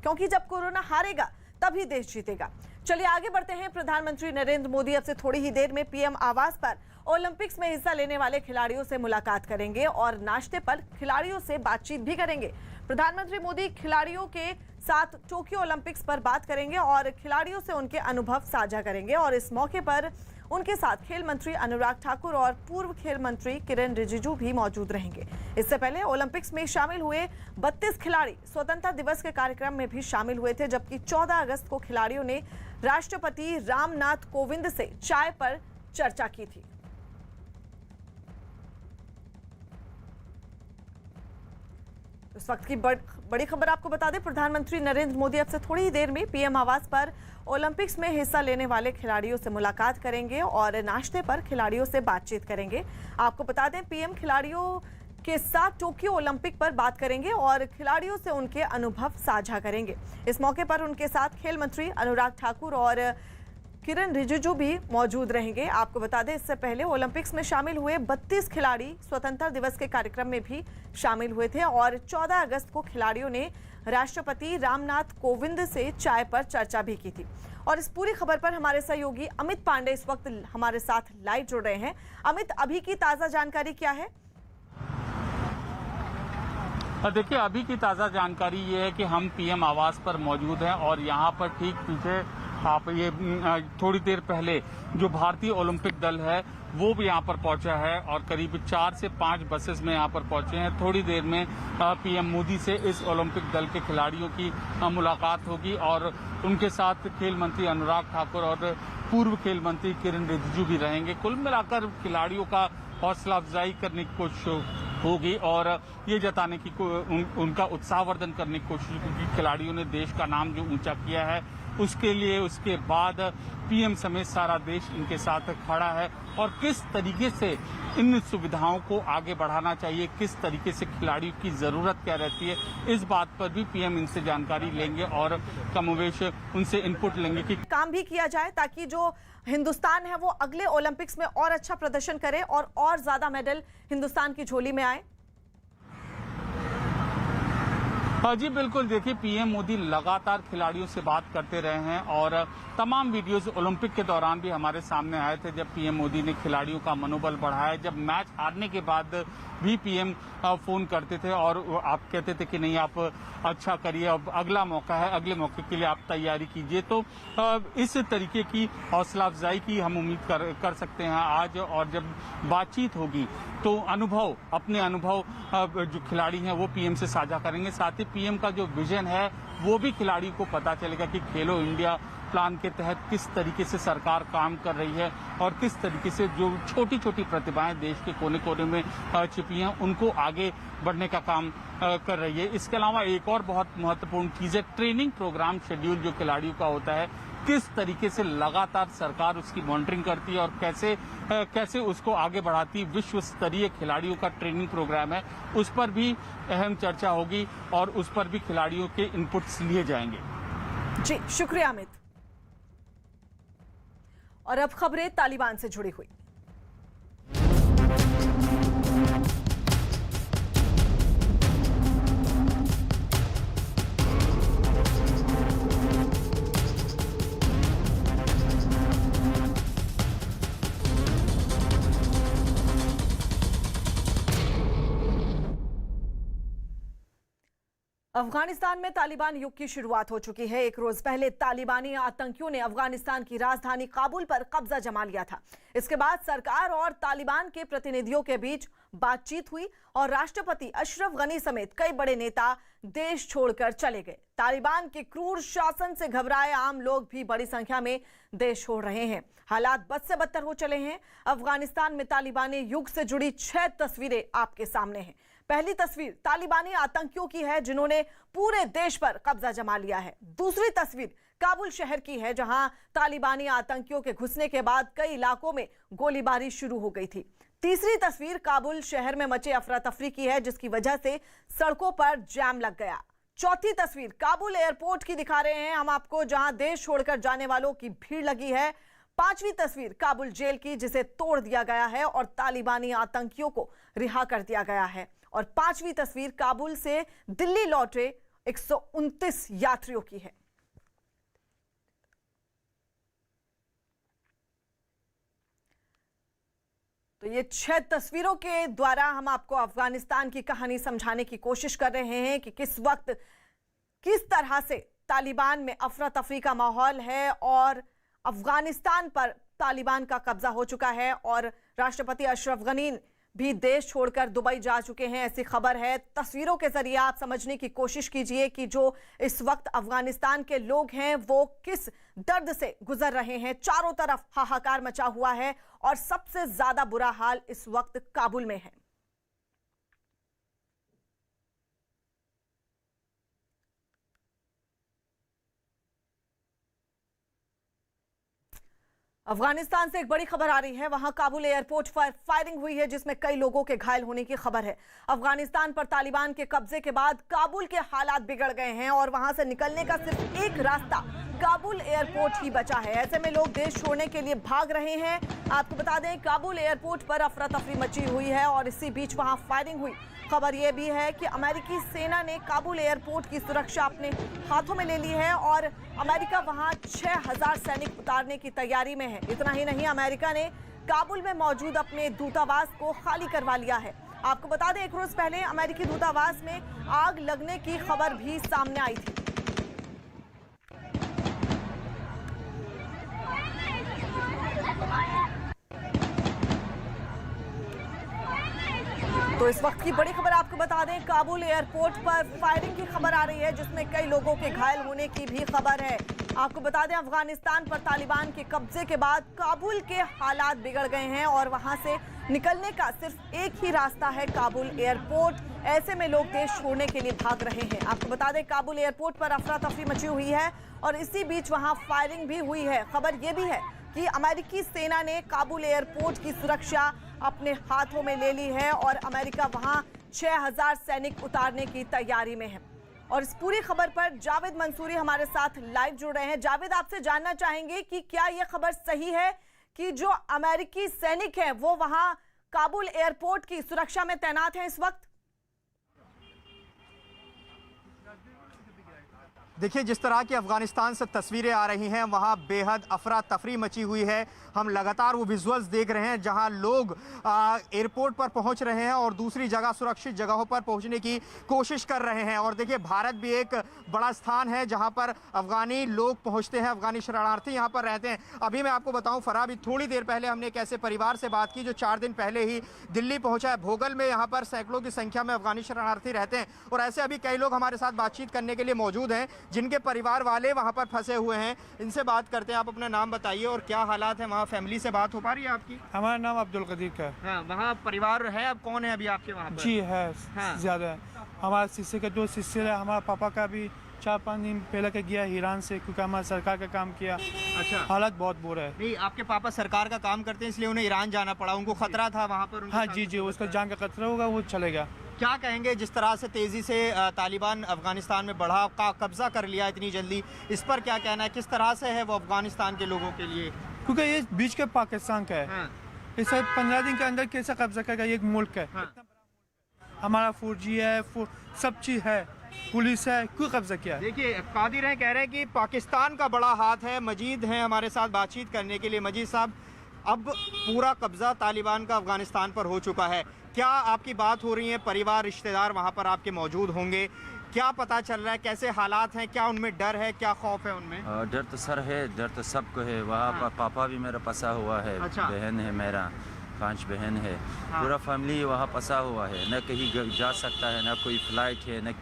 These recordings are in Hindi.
क्योंकि जब कोरोना हारेगा तभी देश जीतेगा। चलिए आगे बढ़ते हैं। प्रधानमंत्री नरेंद्र मोदी अब से थोड़ी ही देर में पीएम आवास पर ओलंपिक्स में हिस्सा लेने वाले खिलाड़ियों से मुलाकात करेंगे और नाश्ते पर खिलाड़ियों से बातचीत भी करेंगे। प्रधानमंत्री मोदी खिलाड़ियों के साथ टोक्यो ओलंपिक्स पर बात करेंगे और खिलाड़ियों से उनके अनुभव साझा करेंगे और इस मौके पर उनके साथ खेल मंत्री अनुराग ठाकुर और पूर्व खेल मंत्री किरेन रिजिजू भी मौजूद रहेंगे। इससे पहले ओलंपिक्स में शामिल हुए 32 खिलाड़ी स्वतंत्रता दिवस के कार्यक्रम में भी शामिल हुए थे, जबकि 14 अगस्त को खिलाड़ियों ने राष्ट्रपति रामनाथ कोविंद से चाय पर चर्चा की थी। इस वक्त की बड़ी खबर आपको बता दें, प्रधानमंत्री नरेंद्र मोदी अब से थोड़ी ही देर में पीएम आवास पर ओलंपिक्स में हिस्सा लेने वाले खिलाड़ियों से मुलाकात करेंगे और नाश्ते पर खिलाड़ियों से बातचीत करेंगे। आपको बता दें, पीएम खिलाड़ियों के साथ टोक्यो ओलंपिक पर बात करेंगे और खिलाड़ियों से उनके अनुभव साझा करेंगे। इस मौके पर उनके साथ खेल मंत्री अनुराग ठाकुर और किरेन रिजिजू भी मौजूद रहेंगे। आपको बता दें, इससे पहले ओलंपिक्स में शामिल हुए 32 खिलाड़ी स्वतंत्रता दिवस के कार्यक्रम में भी शामिल हुए थे और 14 अगस्त को खिलाड़ियों ने राष्ट्रपति रामनाथ कोविंद से चाय पर चर्चा भी की थी। और इस पूरी खबर पर हमारे सहयोगी अमित पांडे इस वक्त हमारे साथ लाइव जुड़ रहे हैं। अमित, अभी की ताजा जानकारी क्या है? देखिए, अभी की ताज़ा जानकारी ये है कि हम पीएम आवास पर मौजूद हैं और यहाँ पर ठीक पीछे आप ये थोड़ी देर पहले जो भारतीय ओलंपिक दल है वो भी यहाँ पर पहुंचा है और करीब 4 से 5 बसेस में यहाँ पर पहुंचे हैं। थोड़ी देर में पीएम मोदी से इस ओलंपिक दल के खिलाड़ियों की मुलाकात होगी और उनके साथ खेल मंत्री अनुराग ठाकुर और पूर्व खेल मंत्री किरेन रिजिजू भी रहेंगे। कुल मिलाकर खिलाड़ियों का हौसला अफजाई करने की कोशिश होगी और ये जताने की उनका उत्साहवर्धन करने की कोशिश होगी। खिलाड़ियों ने देश का नाम जो ऊंचा किया है उसके लिए उसके बाद पीएम समेत सारा देश इनके साथ खड़ा है और किस तरीके से इन सुविधाओं को आगे बढ़ाना चाहिए, किस तरीके से खिलाड़ियों की जरूरत क्या रहती है, इस बात पर भी पीएम इनसे जानकारी लेंगे और कमोवेश उनसे इनपुट लेंगे कि काम भी किया जाए ताकि जो हिंदुस्तान है वो अगले ओलंपिक्स में और अच्छा प्रदर्शन करे और ज्यादा मेडल हिंदुस्तान की झोली में आए। जी बिल्कुल, देखिए पीएम मोदी लगातार खिलाड़ियों से बात करते रहे हैं और तमाम वीडियोस ओलंपिक के दौरान भी हमारे सामने आए थे जब पीएम मोदी ने खिलाड़ियों का मनोबल बढ़ाया। जब मैच हारने के बाद भी पीएम फोन करते थे और आप कहते थे कि नहीं आप अच्छा करिए, अब अगला मौका है, अगले मौके के लिए आप तैयारी कीजिए। तो इस तरीके की हौसला अफजाई की हम उम्मीद कर सकते हैं आज। और जब बातचीत होगी तो अपने अनुभव जो खिलाड़ी हैं वो पीएम से साझा करेंगे। साथ ही पीएम का जो विजन है वो भी खिलाड़ी को पता चलेगा कि खेलो इंडिया प्लान के तहत किस तरीके से सरकार काम कर रही है और किस तरीके से जो छोटी छोटी प्रतिभाएं देश के कोने कोने में छिपी हैं उनको आगे बढ़ने का काम कर रही है। इसके अलावा एक और बहुत महत्वपूर्ण चीज है ट्रेनिंग प्रोग्राम शेड्यूल जो खिलाड़ियों का होता है, किस तरीके से लगातार सरकार उसकी मॉनिटरिंग करती है और कैसे उसको आगे बढ़ाती। विश्व स्तरीय खिलाड़ियों का ट्रेनिंग प्रोग्राम है, उस पर भी अहम चर्चा होगी और उस पर भी खिलाड़ियों के इनपुट्स लिए जाएंगे। जी शुक्रिया अमित। और अब खबरें तालिबान से जुड़ी हुई। अफगानिस्तान में तालिबान युग की शुरुआत हो चुकी है। एक रोज पहले तालिबानी आतंकियों ने अफगानिस्तान की राजधानी काबुल पर कब्जा जमा लिया था। इसके बाद सरकार और तालिबान के प्रतिनिधियों के बीच बातचीत हुई और राष्ट्रपति अशरफ गनी समेत कई बड़े नेता देश छोड़कर चले गए। तालिबान के क्रूर शासन से घबराए आम लोग भी बड़ी संख्या में देश छोड़ रहे हैं। हालात बद से बदतर हो चले हैं। अफगानिस्तान में तालिबानी युग से जुड़ी 6 तस्वीरें आपके सामने हैं। पहली तस्वीर तालिबानी आतंकियों की है जिन्होंने पूरे देश पर कब्जा जमा लिया है। दूसरी तस्वीर काबुल शहर की है जहां तालिबानी आतंकियों के घुसने के बाद कई इलाकों में गोलीबारी शुरू हो गई थी। तीसरी तस्वीर काबुल शहर में मचे अफरा तफरी की है जिसकी वजह से सड़कों पर जैम लग गया। चौथी तस्वीर काबुल एयरपोर्ट की दिखा रहे हैं हम आपको, जहां देश छोड़कर जाने वालों की भीड़ लगी है। पांचवी तस्वीर काबुल जेल की जिसे तोड़ दिया गया है और तालिबानी आतंकियों को रिहा कर दिया गया है। और पांचवी तस्वीर काबुल से दिल्ली लौटे 129 यात्रियों की है। तो ये 6 तस्वीरों के द्वारा हम आपको अफगानिस्तान की कहानी समझाने की कोशिश कर रहे हैं कि किस वक्त किस तरह से तालिबान में अफरा तफरी का माहौल है और अफगानिस्तान पर तालिबान का कब्जा हो चुका है और राष्ट्रपति अशरफ गनी भी देश छोड़कर दुबई जा चुके हैं, ऐसी खबर है। तस्वीरों के जरिए आप समझने की कोशिश कीजिए कि जो इस वक्त अफगानिस्तान के लोग हैं वो किस दर्द से गुजर रहे हैं। चारों तरफ हाहाकार मचा हुआ है और सबसे ज्यादा बुरा हाल इस वक्त काबुल में है। अफगानिस्तान से एक बड़ी खबर आ रही है। वहां काबुल एयरपोर्ट पर फायरिंग हुई है जिसमें कई लोगों के घायल होने की खबर है। अफगानिस्तान पर तालिबान के कब्जे के बाद काबुल के हालात बिगड़ गए हैं और वहां से निकलने का सिर्फ एक रास्ता काबुल एयरपोर्ट ही बचा है। ऐसे में लोग देश छोड़ने के लिए भाग रहे हैं। आपको बता दें काबुल एयरपोर्ट पर अफरा तफरी मची हुई है और इसी बीच वहां फायरिंग हुई। खबर यह भी है कि अमेरिकी सेना ने काबुल एयरपोर्ट की सुरक्षा अपने हाथों में ले ली है और अमेरिका वहां 6000 सैनिक उतारने की तैयारी में है। इतना ही नहीं, अमेरिका ने काबुल में मौजूद अपने दूतावास को खाली करवा लिया है। आपको बता दें एक रोज पहले अमेरिकी दूतावास में आग लगने की खबर भी सामने आई थी। तो इस वक्त की बड़ी खबर आपको बता दें, काबुल एयरपोर्ट पर फायरिंग की खबर आ रही है जिसमें कई लोगों के घायल होने की भी खबर है। आपको बता दें अफगानिस्तान पर तालिबान के कब्जे के बाद काबुल के हालात बिगड़ गए हैं और वहां से निकलने का सिर्फ एक ही रास्ता है काबुल एयरपोर्ट। ऐसे में लोग देश छोड़ने के लिए भाग रहे हैं। आपको बता दें काबुल एयरपोर्ट पर अफरा तफरी मची हुई है और इसी बीच वहां फायरिंग भी हुई है। खबर यह भी है कि अमेरिकी सेना ने काबुल एयरपोर्ट की सुरक्षा अपने हाथों में ले ली है और अमेरिका वहां 6000 सैनिक उतारने की तैयारी में है। और इस पूरी खबर पर जावेद मंसूरी हमारे साथ लाइव जुड़ रहे हैं। जावेद, आपसे जानना चाहेंगे कि क्या यह खबर सही है कि जो अमेरिकी सैनिक हैं वो वहां काबुल एयरपोर्ट की सुरक्षा में तैनात हैं इस वक्त? देखिए, जिस तरह की अफगानिस्तान से तस्वीरें आ रही हैं वहाँ बेहद अफरा तफरी मची हुई है। हम लगातार वो विजुअल्स देख रहे हैं जहाँ लोग एयरपोर्ट पर पहुँच रहे हैं और दूसरी जगह सुरक्षित जगहों पर पहुँचने की कोशिश कर रहे हैं। और देखिए, भारत भी एक बड़ा स्थान है जहाँ पर अफगानी लोग पहुँचते हैं, अफगानी शरणार्थी यहाँ पर रहते हैं। अभी मैं आपको बताऊँ फराह, अभी थोड़ी देर पहले हमने एक ऐसे परिवार से बात की जो 4 दिन पहले ही दिल्ली पहुँचा है। भोगल में यहाँ पर सैकड़ों की संख्या में अफगानी शरणार्थी रहते हैं और ऐसे अभी कई लोग हमारे साथ बातचीत करने के लिए मौजूद हैं जिनके परिवार वाले वहां पर फंसे हुए हैं। इनसे बात करते हैं। आप अपना नाम बताइए और क्या हालात है वहाँ? फैमिली से बात हो पा रही है आपकी? हमारा नाम अब्दुल कदीर का है। हाँ, वहाँ परिवार है। अब कौन है अभी आपके वहाँ पर? जी है, हाँ। ज़्यादा है। हमारा शिष्य का 2 शिष्य है। हमारा पापा का भी 4-5 दिन पहले का गया ईरान से, क्योंकि हमारा सरकार का काम किया। अच्छा, हालत बहुत बुरा है। नहीं, आपके पापा सरकार का काम करते हैं इसलिए उन्हें ईरान जाना पड़ा, उनको खतरा था वहाँ पर? हाँ जी जी, उसका जान का खतरा होगा, वो चलेगा। क्या कहेंगे जिस तरह से तेजी से तालिबान अफगानिस्तान में बढ़ा, कब्जा कर लिया इतनी जल्दी, इस पर क्या कहना है? किस तरह से है वो अफगानिस्तान के लोगों के लिए? क्योंकि ये बीच के पाकिस्तान का है। हाँ। इसे 15 दिन के अंदर कैसे कब्जा करेगा? एक मुल्क है। हाँ। हमारा 4G है, सब चीज़ है, पुलिस है, क्यों कब्जा किया? देखिए, कादिर हैं, कह रहे हैं कि पाकिस्तान का बड़ा हाथ है। मजीद हैं हमारे साथ बातचीत करने के लिए। मजीद साहब, अब पूरा कब्जा तालिबान का अफगानिस्तान पर हो चुका है। क्या आपकी बात हो रही है? परिवार, रिश्तेदार वहाँ पर आपके मौजूद होंगे। क्या पता चल रहा है? कैसे हालात हैं? क्या उनमें डर है? क्या खौफ है उनमें? डर तो सर है, डर तो सबको है। वहाँ हाँ। पापा भी मेरा फंसा हुआ है। अच्छा। बहन है मेरा, 5 बहन है। हाँ। पूरा फैमिली वहाँ फंसा हुआ है। न कहीं जा सकता है, न कोई फ्लाइट है, न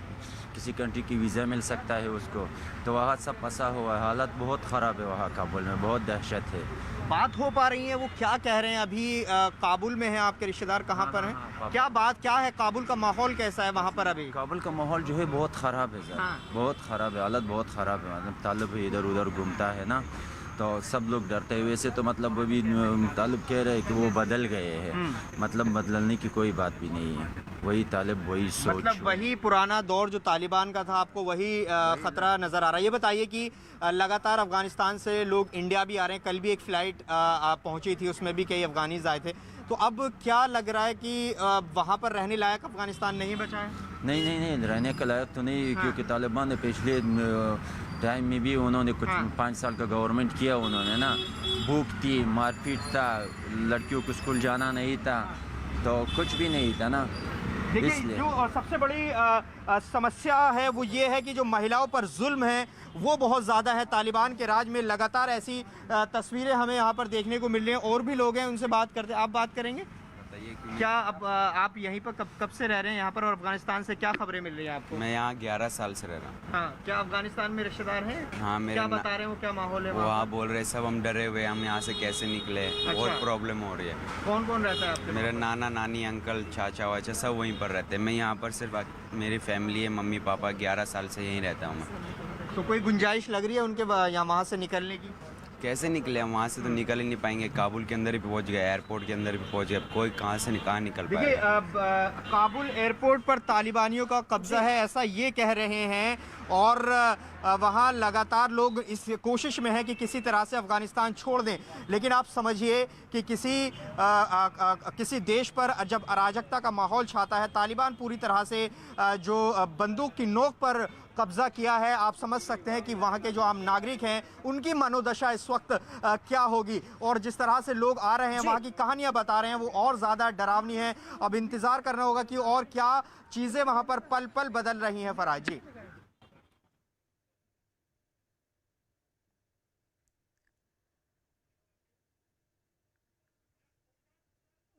किसी कंट्री की वीज़ा मिल सकता है उसको। तो वहाँ सब फंसा हुआ है। हालत बहुत ख़राब है वहाँ काबुल में, बहुत दहशत है। बात हो पा रही है? वो क्या कह रहे हैं? अभी काबुल में हैं आपके रिश्तेदार, कहाँ पर हैं? हाँ, क्या बात क्या है? काबुल का माहौल कैसा है वहाँ पर अभी? काबुल का माहौल जो है बहुत ख़राब है सर। हाँ। बहुत ख़राब है, हालत बहुत ख़राब है। मतलब तालिब इधर उधर घूमता है ना, तो सब लोग डरते हैं। वैसे तो मतलब अभी तालिब कह रहे हैं कि वो बदल गए हैं। मतलब बदलने की कोई बात भी नहीं है। वही तालिब, वही सोच, मतलब वही पुराना दौर जो तालिबान का था, आपको वही खतरा नज़र आ रहा है? ये बताइए कि लगातार अफगानिस्तान से लोग इंडिया भी आ रहे हैं। कल भी एक फ़्लाइट पहुंची थी, उसमें भी कई अफगानीज आए थे। तो अब क्या लग रहा है कि वहाँ पर रहने लायक अफगानिस्तान नहीं बचा है? नहीं, रहने का लायक तो नहीं, क्योंकि तालिबान ने पिछले टाइम में भी उन्होंने कुछ 5 साल का गवर्नमेंट किया उन्होंने ना। भूख थी, मारपीट था, लड़कियों को स्कूल जाना नहीं था, तो कुछ भी नहीं था ना। देखिए, जो सबसे बड़ी समस्या है वो ये है कि जो महिलाओं पर जुल्म है वो बहुत ज़्यादा है। तालिबान के राज में लगातार ऐसी तस्वीरें हमें यहाँ पर देखने को मिल रही हैं। और भी लोग हैं, उनसे बात करते हैं। आप बात करेंगे क्या? अब आप यहीं पर कब से रह रहे हैं यहाँ पर, और अफगानिस्तान से क्या खबरें मिल रही हैं आपको? मैं यहाँ 11 साल से रह रहा हूँ। हाँ, क्या अफगानिस्तान में रिश्तेदार हैं? हाँ, मेरे क्या बता रहे हैं वो, क्या माहौल है वो वहाँ? बोल रहे सब हम डरे हुए, हम यहाँ से कैसे निकले। बहुत प्रॉब्लम हो रही है। कौन कौन रहता है आपके? मेरे नाना नानी अंकल चाचा वाचा सब वहीं पर रहते हैं। मैं यहाँ पर सिर्फ मेरी फैमिली है, मम्मी पापा। 11 साल से यहीं रहता हूँ मैं। तो कोई गुंजाइश लग रही है उनके यहाँ वहाँ से निकलने की? कैसे निकले हम वहाँ से? तो निकल ही नहीं पाएंगे। काबुल के अंदर ही पहुँच गए, एयरपोर्ट के अंदर भी पहुँच गए। कोई कहाँ निकल देखिए, पाएगा? अब काबुल एयरपोर्ट पर तालिबानियों का कब्जा है, ऐसा ये कह रहे हैं। और वहाँ लगातार लोग इस कोशिश में है कि किसी तरह से अफगानिस्तान छोड़ दें। लेकिन आप समझिए कि किसी देश पर जब अराजकता का माहौल छाता है, तालिबान पूरी तरह से जो बंदूक की नोक पर कब्जा किया है, आप समझ सकते हैं कि वहाँ के जो आम नागरिक हैं उनकी मनोदशा इस वक्त क्या होगी। और जिस तरह से लोग आ रहे हैं, वहाँ की कहानियाँ बता रहे हैं, वो और ज़्यादा डरावनी है। अब इंतज़ार करना होगा कि और क्या चीज़ें वहाँ पर पल पल बदल रही हैं। फराज जी,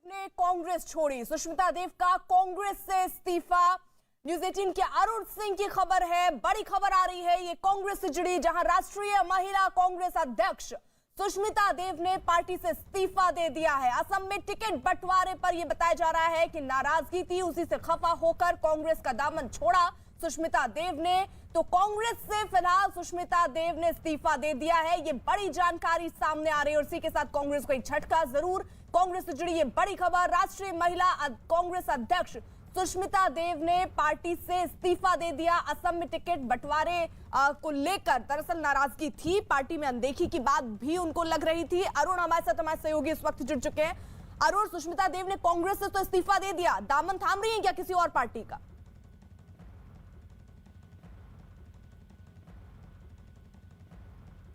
ने कांग्रेस छोड़ी, सुष्मिता देव का कांग्रेस से इस्तीफा। न्यूज 18 के अरुण सिंह की खबर है, बड़ी खबर आ रही है ये कांग्रेस से जुड़ी, जहां राष्ट्रीय महिला कांग्रेस अध्यक्ष सुष्मिता देव ने पार्टी से इस्तीफा दे दिया है। असम में टिकट बंटवारे पर यह बताया जा रहा है कि नाराजगी थी, उसी से खफा होकर कांग्रेस का दामन छोड़ा सुष्मिता देव ने। तो कांग्रेस से फिलहाल सुष्मिता देव ने इस्तीफा दे दिया है, ये बड़ी जानकारी सामने आ रही है। और इसी के साथ कांग्रेस को एक झटका जरूर। कांग्रेस से जुड़ी ये बड़ी खबर, राष्ट्रीय महिला कांग्रेस अध्यक्ष सुष्मिता देव ने पार्टी से इस्तीफा दे दिया। असम में टिकट बंटवारे को लेकर दरअसल नाराजगी थी, पार्टी में अनदेखी की बात भी उनको लग रही थी। अरुण हमारे साथ, हमारे सहयोगी इस वक्त जुड़ चुके हैं। अरुण, सुष्मिता देव ने कांग्रेस से तो इस्तीफा दे दिया, दामन थाम रही है क्या किसी और पार्टी का?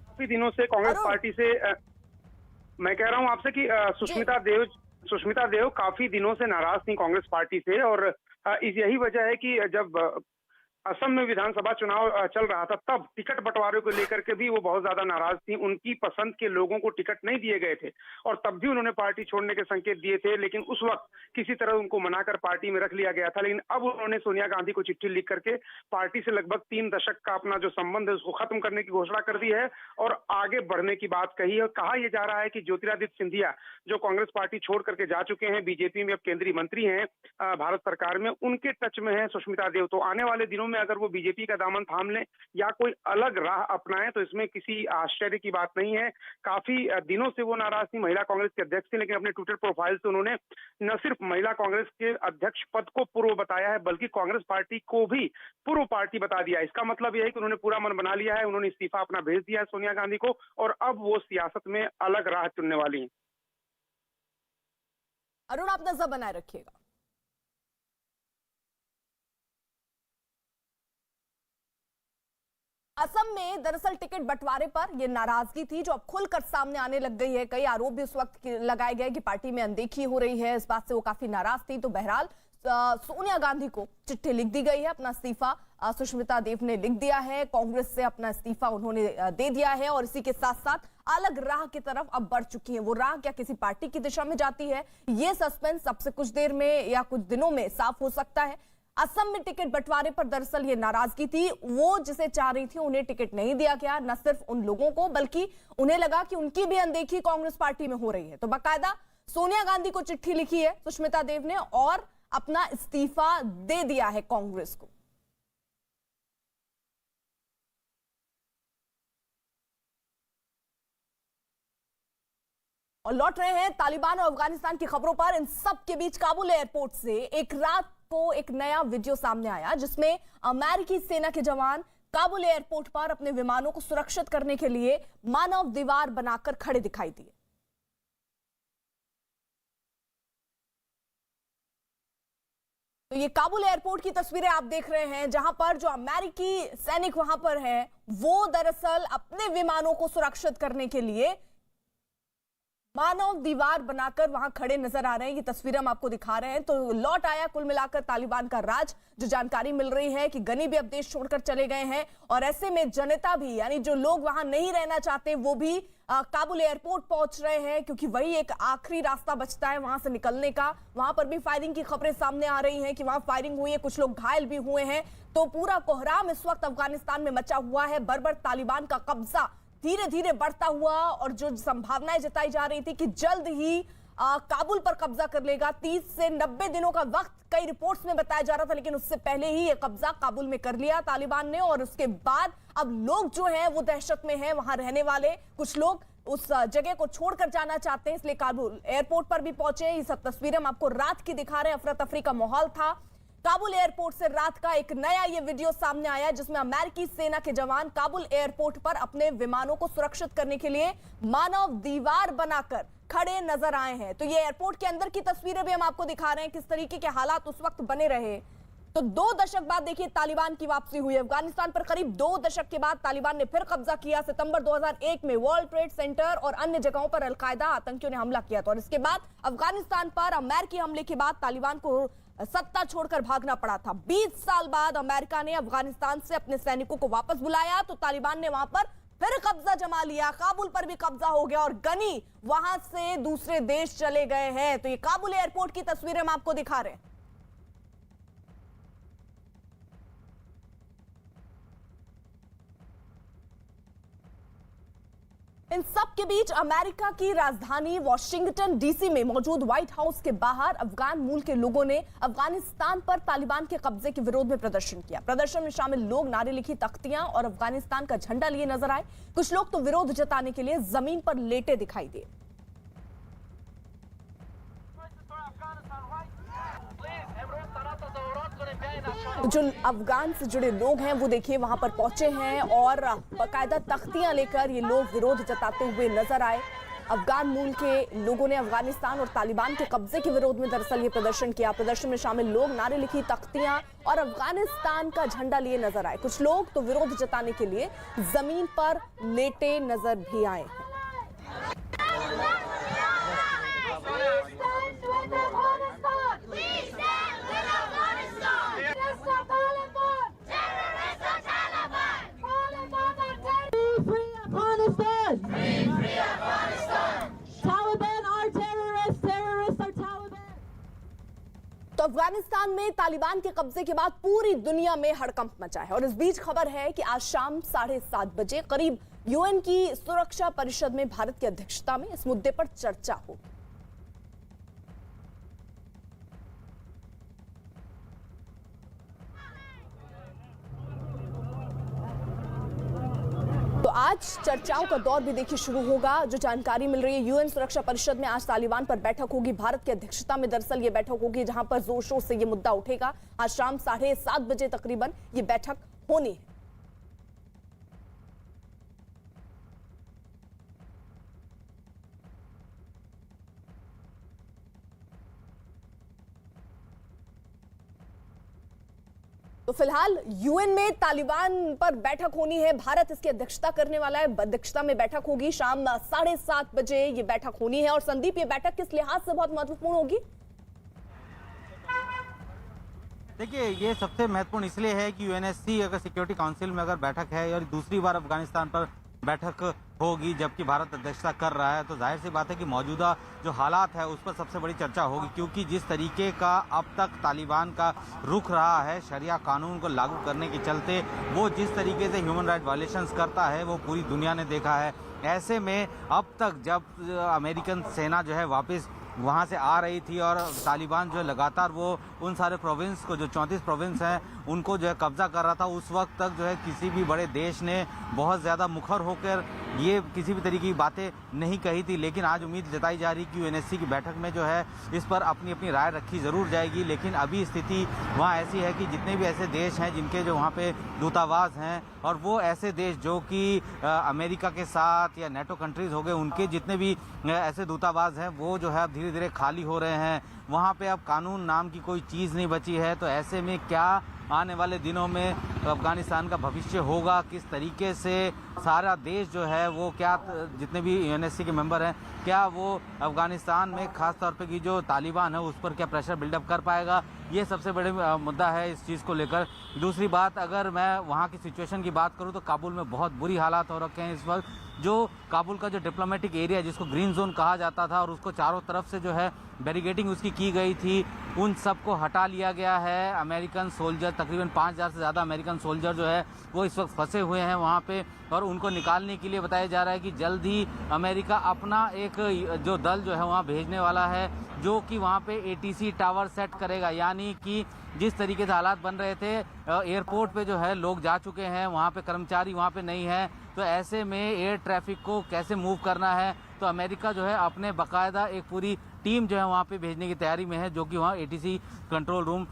काफी दिनों से कांग्रेस पार्टी से मैं कह रहा हूं आपसे कि सुष्मिता देव काफी दिनों से नाराज थी कांग्रेस पार्टी से। और यही वजह है कि जब असम में विधानसभा चुनाव चल रहा था, तब टिकट बंटवारे को लेकर के भी वो बहुत ज्यादा नाराज थी। उनकी पसंद के लोगों को टिकट नहीं दिए गए थे और तब भी उन्होंने पार्टी छोड़ने के संकेत दिए थे, लेकिन उस वक्त किसी तरह उनको मनाकर पार्टी में रख लिया गया था। लेकिन अब उन्होंने सोनिया गांधी को चिट्ठी लिख करके पार्टी से लगभग 3 दशक का अपना जो संबंध है उसको खत्म करने की घोषणा कर दी है और आगे बढ़ने की बात कही है। और कहा यह जा रहा है कि ज्योतिरादित्य सिंधिया जो कांग्रेस पार्टी छोड़ करके जा चुके हैं, बीजेपी में अब केंद्रीय मंत्री हैं भारत सरकार में, उनके टच में है सुष्मिता देव। तो आने वाले दिनों में अगर वो बीजेपी का दामन थाम लें या कोई अलग राह अपनाएं तो इसमें किसी आश्चर्य की बात नहीं है। काफी दिनों से वो नाराज थी, महिला कांग्रेस के अध्यक्ष थी, लेकिन अपने ट्विटर प्रोफाइल से उन्होंने न सिर्फ महिला कांग्रेस के अध्यक्ष पद को पूर्व बताया है, बल्कि कांग्रेस पार्टी को भी पूर्व पार्टी बता दिया। इसका मतलब यह है कि उन्होंने पूरा मन बना लिया है, उन्होंने इस्तीफा अपना भेज दिया है सोनिया गांधी को और अब वो सियासत में अलग राह चुनने वाली हैं। अरुण, आप नजर बनाए रखिएगा। असम में दरअसल टिकट बंटवारे पर यह नाराजगी थी जो अब खुलकर सामने आने लग गई है। कई आरोप भी उस वक्त लगाए गए कि पार्टी में अनदेखी हो रही है, इस बात से वो काफी नाराज थी। तो बहरहाल सोनिया गांधी को चिट्ठी लिख दी गई है, अपना इस्तीफा सुष्मिता देव ने लिख दिया है, कांग्रेस से अपना इस्तीफा उन्होंने दे दिया है और इसी के साथ साथ अलग राह की तरफ अब बढ़ चुकी है। वो राह क्या किसी पार्टी की दिशा में जाती है, ये सस्पेंस अब से कुछ देर में या कुछ दिनों में साफ हो सकता है। असम में टिकट बंटवारे पर दरअसल ये नाराजगी थी, वो जिसे चाह रही थी उन्हें टिकट नहीं दिया गया, न सिर्फ उन लोगों को बल्कि उन्हें लगा कि उनकी भी अनदेखी कांग्रेस पार्टी में हो रही है। तो बाकायदा सोनिया गांधी को चिट्ठी लिखी है सुष्मिता देव ने और अपना इस्तीफा दे दिया है कांग्रेस को। और लौट रहे हैं तालिबान और अफगानिस्तान की खबरों पर। इन सब के बीच काबुल एयरपोर्ट से एक रात को एक नया वीडियो सामने आया जिसमें अमेरिकी सेना के जवान काबुल एयरपोर्ट पर अपने विमानों को सुरक्षित करने के लिए मानव दीवार बनाकर खड़े दिखाई दिए। तो ये काबुल एयरपोर्ट की तस्वीरें आप देख रहे हैं, जहां पर जो अमेरिकी सैनिक वहां पर हैं, वो दरअसल अपने विमानों को सुरक्षित करने के लिए मानव दीवार बनाकर वहां खड़े नजर आ रहे हैं। ये तस्वीरें हम आपको दिखा रहे हैं। तो लौट आया कुल मिलाकर तालिबान का राज। जो जानकारी मिल रही है कि गनी भी अब देश छोड़कर चले गए हैं, और ऐसे में जनता भी, यानी जो लोग वहां नहीं रहना चाहते, वो भी काबुल एयरपोर्ट पहुंच रहे हैं, क्योंकि वही एक आखिरी रास्ता बचता है वहां से निकलने का। वहां पर भी फायरिंग की खबरें सामने आ रही हैं कि वहां फायरिंग हुई है, कुछ लोग घायल भी हुए हैं। तो पूरा कोहराम इस वक्त अफगानिस्तान में मचा हुआ है। बर्बर तालिबान का कब्जा धीरे धीरे बढ़ता हुआ, और जो संभावनाएं जताई जा रही थी कि जल्द ही काबुल पर कब्जा कर लेगा। 30 से 90 दिनों का वक्त कई रिपोर्ट्स में बताया जा रहा था, लेकिन उससे पहले ही ये कब्जा काबुल में कर लिया तालिबान ने। और उसके बाद अब लोग जो हैं वो दहशत में हैं, वहां रहने वाले कुछ लोग उस जगह को छोड़कर जाना चाहते हैं, इसलिए काबुल एयरपोर्ट पर भी पहुंचे। ये सब तस्वीरें हम आपको रात की दिखा रहे हैं। अफरा तफरी का माहौल था काबुल एयरपोर्ट से। रात का एक नया ये वीडियो सामने आया, जिसमें अमेरिकी सेना के जवान काबुल एयरपोर्ट पर अपने विमानों को सुरक्षित करने के लिए मानव दीवार बनाकर खड़े नजर आए हैं। तो ये एयरपोर्ट के अंदर की तस्वीरें भी हम आपको दिखा रहे हैं, किस तरीके के हालात उस वक्त बने रहे। तो 2 दशक बाद देखिए तालिबान की वापसी हुई। अफगानिस्तान पर करीब 2 दशक के बाद तालिबान ने फिर कब्जा किया। सितंबर 2001 में वर्ल्ड ट्रेड सेंटर और अन्य जगहों पर अलकायदा आतंकियों ने हमला किया था, और इसके बाद अफगानिस्तान पर अमेरिकी हमले के बाद तालिबान को सत्ता छोड़कर भागना पड़ा था। 20 साल बाद अमेरिका ने अफगानिस्तान से अपने सैनिकों को वापस बुलाया, तो तालिबान ने वहां पर फिर कब्जा जमा लिया। काबुल पर भी कब्जा हो गया, और गनी वहां से दूसरे देश चले गए हैं। तो ये काबुल एयरपोर्ट की तस्वीरें हम आपको दिखा रहे हैं। इन सब के बीच अमेरिका की राजधानी वॉशिंगटन डीसी में मौजूद व्हाइट हाउस के बाहर अफगान मूल के लोगों ने अफगानिस्तान पर तालिबान के कब्जे के विरोध में प्रदर्शन किया। प्रदर्शन में शामिल लोग नारे लिखी तख्तियां और अफगानिस्तान का झंडा लिए नजर आए। कुछ लोग तो विरोध जताने के लिए जमीन पर लेटे दिखाई दिए। जो अफगान से जुड़े लोग हैं वो देखिए वहां पर पहुंचे हैं, और बाकायदा तख्तियां लेकर ये लोग विरोध जताते हुए नजर आए। अफगान मूल के लोगों ने अफगानिस्तान और तालिबान के कब्जे के विरोध में दरअसल ये प्रदर्शन किया। प्रदर्शन में शामिल लोग नारे लिखी तख्तियां और अफगानिस्तान का झंडा लिए नजर आए। कुछ लोग तो विरोध जताने के लिए जमीन पर लेटे नजर भी आए हैं। तो अफगानिस्तान में तालिबान के कब्जे के बाद पूरी दुनिया में हड़कंप मचा है, और इस बीच खबर है कि आज शाम 7:30 बजे करीब यूएन की सुरक्षा परिषद में भारत की अध्यक्षता में इस मुद्दे पर चर्चा होगी। तो आज चर्चाओं का दौर भी देखिए शुरू होगा। जो जानकारी मिल रही है, यूएन सुरक्षा परिषद में आज तालिबान पर बैठक होगी। भारत की अध्यक्षता में दरअसल ये बैठक होगी, जहां पर जोर शोर से ये मुद्दा उठेगा। आज शाम 7:30 बजे तकरीबन ये बैठक होनी है। तो फिलहाल यूएन में तालिबान पर बैठक होनी है, भारत इसकी अध्यक्षता करने वाला है। अध्यक्षता में बैठक होगी, शाम 7:30 बजे ये बैठक होनी है। और संदीप, ये बैठक किस लिहाज से बहुत महत्वपूर्ण होगी? देखिए, ये सबसे महत्वपूर्ण इसलिए है कि यूएनएससी अगर सिक्योरिटी काउंसिल में अगर बैठक है और दूसरी बार अफगानिस्तान पर बैठक होगी जबकि भारत अध्यक्षता कर रहा है, तो जाहिर सी बात है कि मौजूदा जो हालात है उस पर सबसे बड़ी चर्चा होगी। क्योंकि जिस तरीके का अब तक तालिबान का रुख रहा है शरिया कानून को लागू करने के चलते, वो जिस तरीके से ह्यूमन राइट वायलेशंस करता है वो पूरी दुनिया ने देखा है। ऐसे में अब तक जब अमेरिकन सेना जो है वापस वहाँ से आ रही थी और तालिबान जो है लगातार वो उन सारे प्रोविंस को, जो 34 प्रोविंस हैं, उनको जो है कब्जा कर रहा था, उस वक्त तक जो है किसी भी बड़े देश ने बहुत ज़्यादा मुखर होकर ये किसी भी तरीके की बातें नहीं कही थी। लेकिन आज उम्मीद जताई जा रही कि यूएनएससी की बैठक में जो है इस पर अपनी अपनी राय रखी ज़रूर जाएगी। लेकिन अभी स्थिति वहाँ ऐसी है कि जितने भी ऐसे देश हैं जिनके जो वहाँ पे दूतावास हैं, और वो ऐसे देश जो कि अमेरिका के साथ या नेटो कंट्रीज़ हो गए, उनके जितने भी ऐसे दूतावास हैं वो जो है अब धीरे धीरे खाली हो रहे हैं। वहाँ पे अब कानून नाम की कोई चीज़ नहीं बची है। तो ऐसे में क्या आने वाले दिनों में अफगानिस्तान का भविष्य होगा, किस तरीके से सारा देश जो है वो क्या, जितने भी यूएनएससी के मेंबर हैं, क्या वो अफगानिस्तान में खास तौर पे की जो तालिबान है उस पर क्या प्रेशर बिल्डअप कर पाएगा, ये सबसे बड़े मुद्दा है इस चीज़ को लेकर। दूसरी बात, अगर मैं वहाँ की सिचुएशन की बात करूँ तो काबुल में बहुत बुरी हालात हो रखे हैं इस वक्त। जो काबुल का जो डिप्लोमेटिक एरिया जिसको ग्रीन जोन कहा जाता था और उसको चारों तरफ से जो है बैरिकेडिंग उसकी की गई थी, उन सबको हटा लिया गया है। अमेरिकन सोल्जर, तकरीबन 5000 से ज़्यादा अमेरिकन सोल्जर जो है वो इस वक्त फंसे हुए हैं वहाँ पे, और उनको निकालने के लिए बताया जा रहा है कि जल्द ही अमेरिका अपना एक जो दल जो है वहाँ भेजने वाला है, जो कि वहाँ पे एटीसी टावर सेट करेगा। यानी कि जिस तरीके से हालात बन रहे थे, एयरपोर्ट पे जो है लोग जा चुके हैं, वहाँ पे कर्मचारी वहाँ पे नहीं है, तो ऐसे में एयर ट्रैफिक को कैसे मूव करना है, तो अमेरिका जो है अपने बाकायदा एक पूरी टीम जो है वहाँ पे भेजने की तैयारी में है, जो कि वहाँ एटीसी कंट्रोल रूम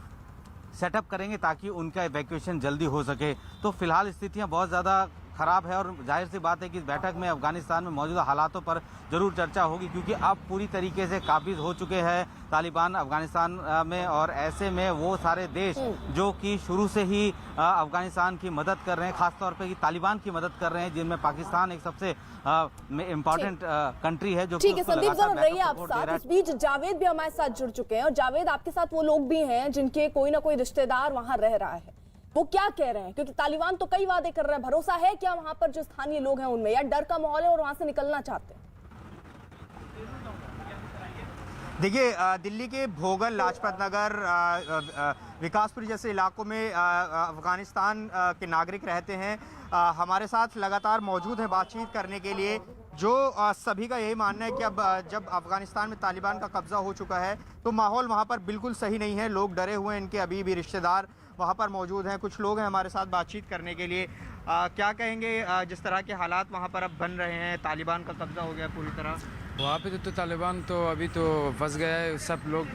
सेटअप करेंगे ताकि उनका इवैक्यूएशन जल्दी हो सके। तो फिलहाल स्थितियाँ बहुत ज़्यादा खराब है और जाहिर सी बात है कि इस बैठक में अफगानिस्तान में मौजूदा हालातों पर जरूर चर्चा होगी, क्योंकि अब पूरी तरीके से काबिज हो चुके हैं तालिबान अफगानिस्तान में। और ऐसे में वो सारे देश जो कि शुरू से ही अफगानिस्तान की मदद कर रहे हैं, खासतौर पे कि तालिबान की मदद कर रहे हैं, जिनमें पाकिस्तान एक सबसे इम्पोर्टेंट कंट्री है। जो ठीक है संदीप, जरूर रहिए आप साथ। इस बीच जावेद भी हमारे साथ जुड़ चुके हैं, और जावेद, आपके साथ वो लोग भी हैं जिनके कोई ना कोई रिश्तेदार वहां रह रहा है, वो क्या कह रहे हैं? क्योंकि तालिबान तो कई वादे कर रहे हैं, भरोसा है क्या वहां पर जो स्थानीय लोग हैं उनमें, या डर का माहौल है और वहां से निकलना चाहते हैं? देखिए, दिल्ली के भोगल, लाजपत नगर, विकासपुरी जैसे इलाकों में अफगानिस्तान के नागरिक रहते हैं। हमारे साथ लगातार मौजूद हैं बातचीत करने के लिए। जो सभी का यही मानना है कि अब जब अफगानिस्तान में तालिबान का कब्जा हो चुका है तो माहौल वहाँ पर बिल्कुल सही नहीं है, लोग डरे हुए हैं, इनके अभी भी रिश्तेदार वहाँ पर मौजूद हैं। कुछ लोग हैं हमारे साथ बातचीत करने के लिए। क्या कहेंगे जिस तरह के हालात वहाँ पर अब बन रहे हैं, तालिबान का कब्जा हो गया पूरी तरह? वहाँ पे तो तालिबान तो अभी तो फंस गया है, सब लोग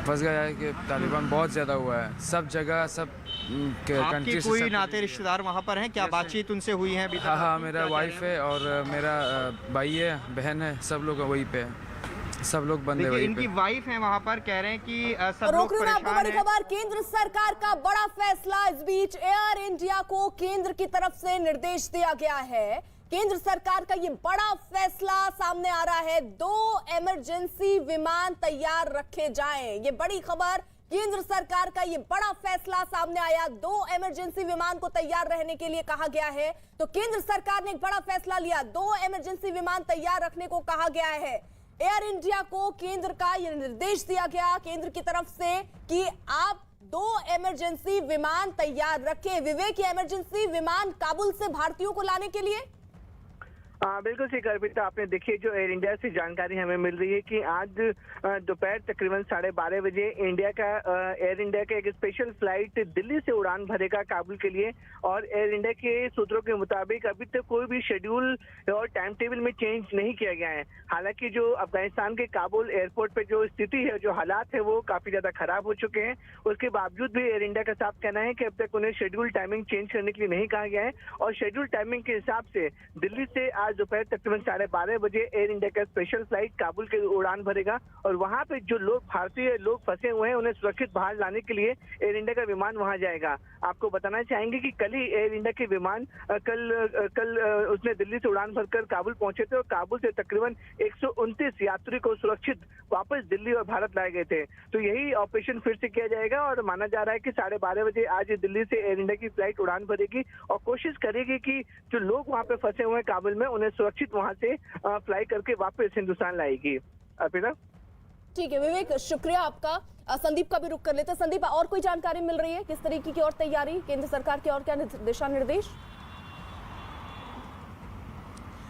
फंस गया है कि तालिबान बहुत ज़्यादा हुआ है सब जगह, सब आपके कोई नाते रिश्तेदार वहाँ पर हैं? क्या बातचीत उनसे हुई है अभी तक? हाँ, मेरा वाइफ है और मेरा भाई है, बहन है, सब लोग वहीं पे हैं, सब लोग बंदे वहीं पे। इनकी वाइफ है वहाँ पर, कह रहे हैं कि सब लोग परेशान हैं। आपको बड़ी खबर, केंद्र सरकार का बड़ा फैसला। इस बीच एयर इंडिया को केंद्र की तरफ से निर्देश दिया गया है। केंद्र सरकार का ये बड़ा फैसला सामने आ रहा है, 2 इमरजेंसी विमान तैयार रखे जाएं। ये बड़ी खबर, केंद्र सरकार का ये बड़ा फैसला सामने आया, 2 इमरजेंसी विमान को तैयार रहने के लिए कहा गया है। तो केंद्र सरकार ने एक बड़ा फैसला लिया, 2 इमरजेंसी विमान तैयार रखने को कहा गया है। एयर इंडिया को केंद्र का यह निर्देश दिया गया केंद्र की तरफ से कि आप 2 इमरजेंसी विमान तैयार रखें। विवेक, ये इमरजेंसी विमान काबुल से भारतीयों को लाने के लिए? बिल्कुल ठीक अर्पिता, आपने देखिए जो एयर इंडिया से जानकारी हमें मिल रही है कि आज दोपहर तकरीबन 12:30 बजे एयर इंडिया का एक स्पेशल फ्लाइट दिल्ली से उड़ान भरेगा काबुल के लिए। और एयर इंडिया के सूत्रों के मुताबिक अभी तक कोई भी शेड्यूल और टाइम टेबल में चेंज नहीं किया गया है। हालांकि जो अफगानिस्तान के काबुल एयरपोर्ट पे जो स्थिति है, जो हालात है, वो काफी ज्यादा खराब हो चुके हैं। उसके बावजूद भी एयर इंडिया का साफ कहना है कि अब तक उन्हें शेड्यूल टाइमिंग चेंज करने के लिए नहीं कहा गया है, और शेड्यूल टाइमिंग के हिसाब से दिल्ली से आज दोपहर तकरीबन 12:30 बजे एयर इंडिया का स्पेशल फ्लाइट काबुल के उड़ान भरेगा। और वहां पे जो लोग, भारतीय लोग फंसे हुए हैं, उन्हें सुरक्षित बाहर लाने के लिए एयर इंडिया का विमान वहां जाएगा। आपको बताना चाहेंगे कि कल ही एयर इंडिया के विमान कल उसने दिल्ली से उड़ान भरकर काबुल पहुंचे थे, और काबुल से तकरीबन 129 यात्री को सुरक्षित वापस दिल्ली और भारत लाए गए थे। तो यही ऑपरेशन फिर से किया जाएगा, और माना जा रहा है कि 12:30 बजे आज दिल्ली से एयर इंडिया की फ्लाइट उड़ान भरेगी और कोशिश करेगी कि जो लोग वहां पे फंसे हुए हैं काबुल में, उन्हें सुरक्षित वहां से फ्लाई करके वापस हिंदुस्तान लाएगी। अर्पिता, ठीक है विवेक, शुक्रिया आपका। संदीप का भी रुख कर लेते हैं। संदीप, और कोई जानकारी मिल रही है किस तरीके की और तैयारी केंद्र सरकार की, और क्या दिशा निर्देश?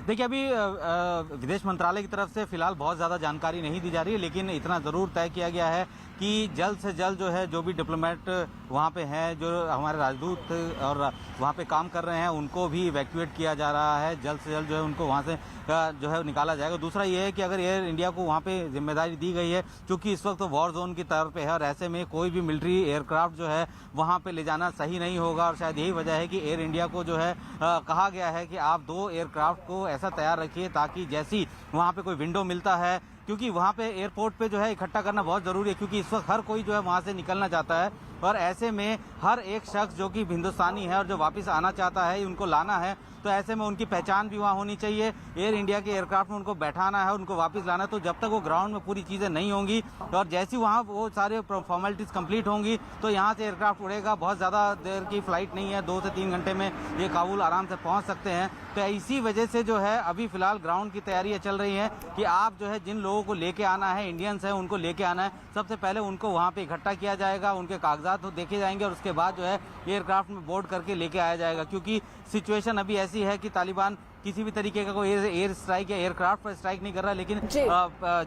देखिए, अभी विदेश मंत्रालय की तरफ से फिलहाल बहुत ज़्यादा जानकारी नहीं दी जा रही है, लेकिन इतना ज़रूर तय किया गया है कि जल्द से जल्द जो है, जो भी डिप्लोमेट वहाँ पे हैं, जो हमारे राजदूत और वहाँ पे काम कर रहे हैं, उनको भी इवैक्यूएट किया जा रहा है। जल्द से जल्द जो है उनको वहाँ से जो है निकाला जाएगा। दूसरा ये है कि अगर एयर इंडिया को वहाँ पे जिम्मेदारी दी गई है, क्योंकि इस वक्त तो वॉर जोन की तरफ पे है, और ऐसे में कोई भी मिलिट्री एयरक्राफ्ट जो है वहाँ पे ले जाना सही नहीं होगा। और शायद यही वजह है कि एयर इंडिया को जो है कहा गया है कि आप 2 एयरक्राफ्ट को ऐसा तैयार रखिए ताकि जैसी वहाँ पे कोई विंडो मिलता है क्योंकि वहाँ पे एयरपोर्ट पे जो है इकट्ठा करना बहुत ज़रूरी है, क्योंकि इस वक्त हर कोई जो है वहाँ से निकलना चाहता है और ऐसे में हर एक शख्स जो कि हिंदुस्तानी है और जो वापस आना चाहता है, उनको लाना है, तो ऐसे में उनकी पहचान भी वहाँ होनी चाहिए। एयर इंडिया के एयरक्राफ्ट में उनको बैठाना है, उनको वापस लाना है। तो जब तक वो ग्राउंड में पूरी चीज़ें नहीं होंगी और जैसी वहाँ वो सारे फॉर्मेलिटीज़ कंप्लीट होंगी तो यहाँ से एयरक्राफ्ट उड़ेगा। बहुत ज़्यादा देर की फ़्लाइट नहीं है, 2 से 3 घंटे में ये काबुल आराम से पहुँच सकते हैं। तो इसी वजह से जो है अभी फ़िलहाल ग्राउंड की तैयारियाँ चल रही हैं कि आप जो है जिन लोगों को लेके आना है, इंडियंस हैं, उनको लेके आना है। सबसे पहले उनको वहाँ पे इकट्ठा किया जाएगा, उनके कागजात देखे जाएंगे और उसके बाद जो है एयरक्राफ्ट में बोर्ड करके लेके आया जाएगा। क्योंकि सिचुएशन अभी ऐसी है कि तालिबान किसी भी तरीके का कोई एयर स्ट्राइक या एयरक्राफ्ट पर स्ट्राइक नहीं कर रहा, लेकिन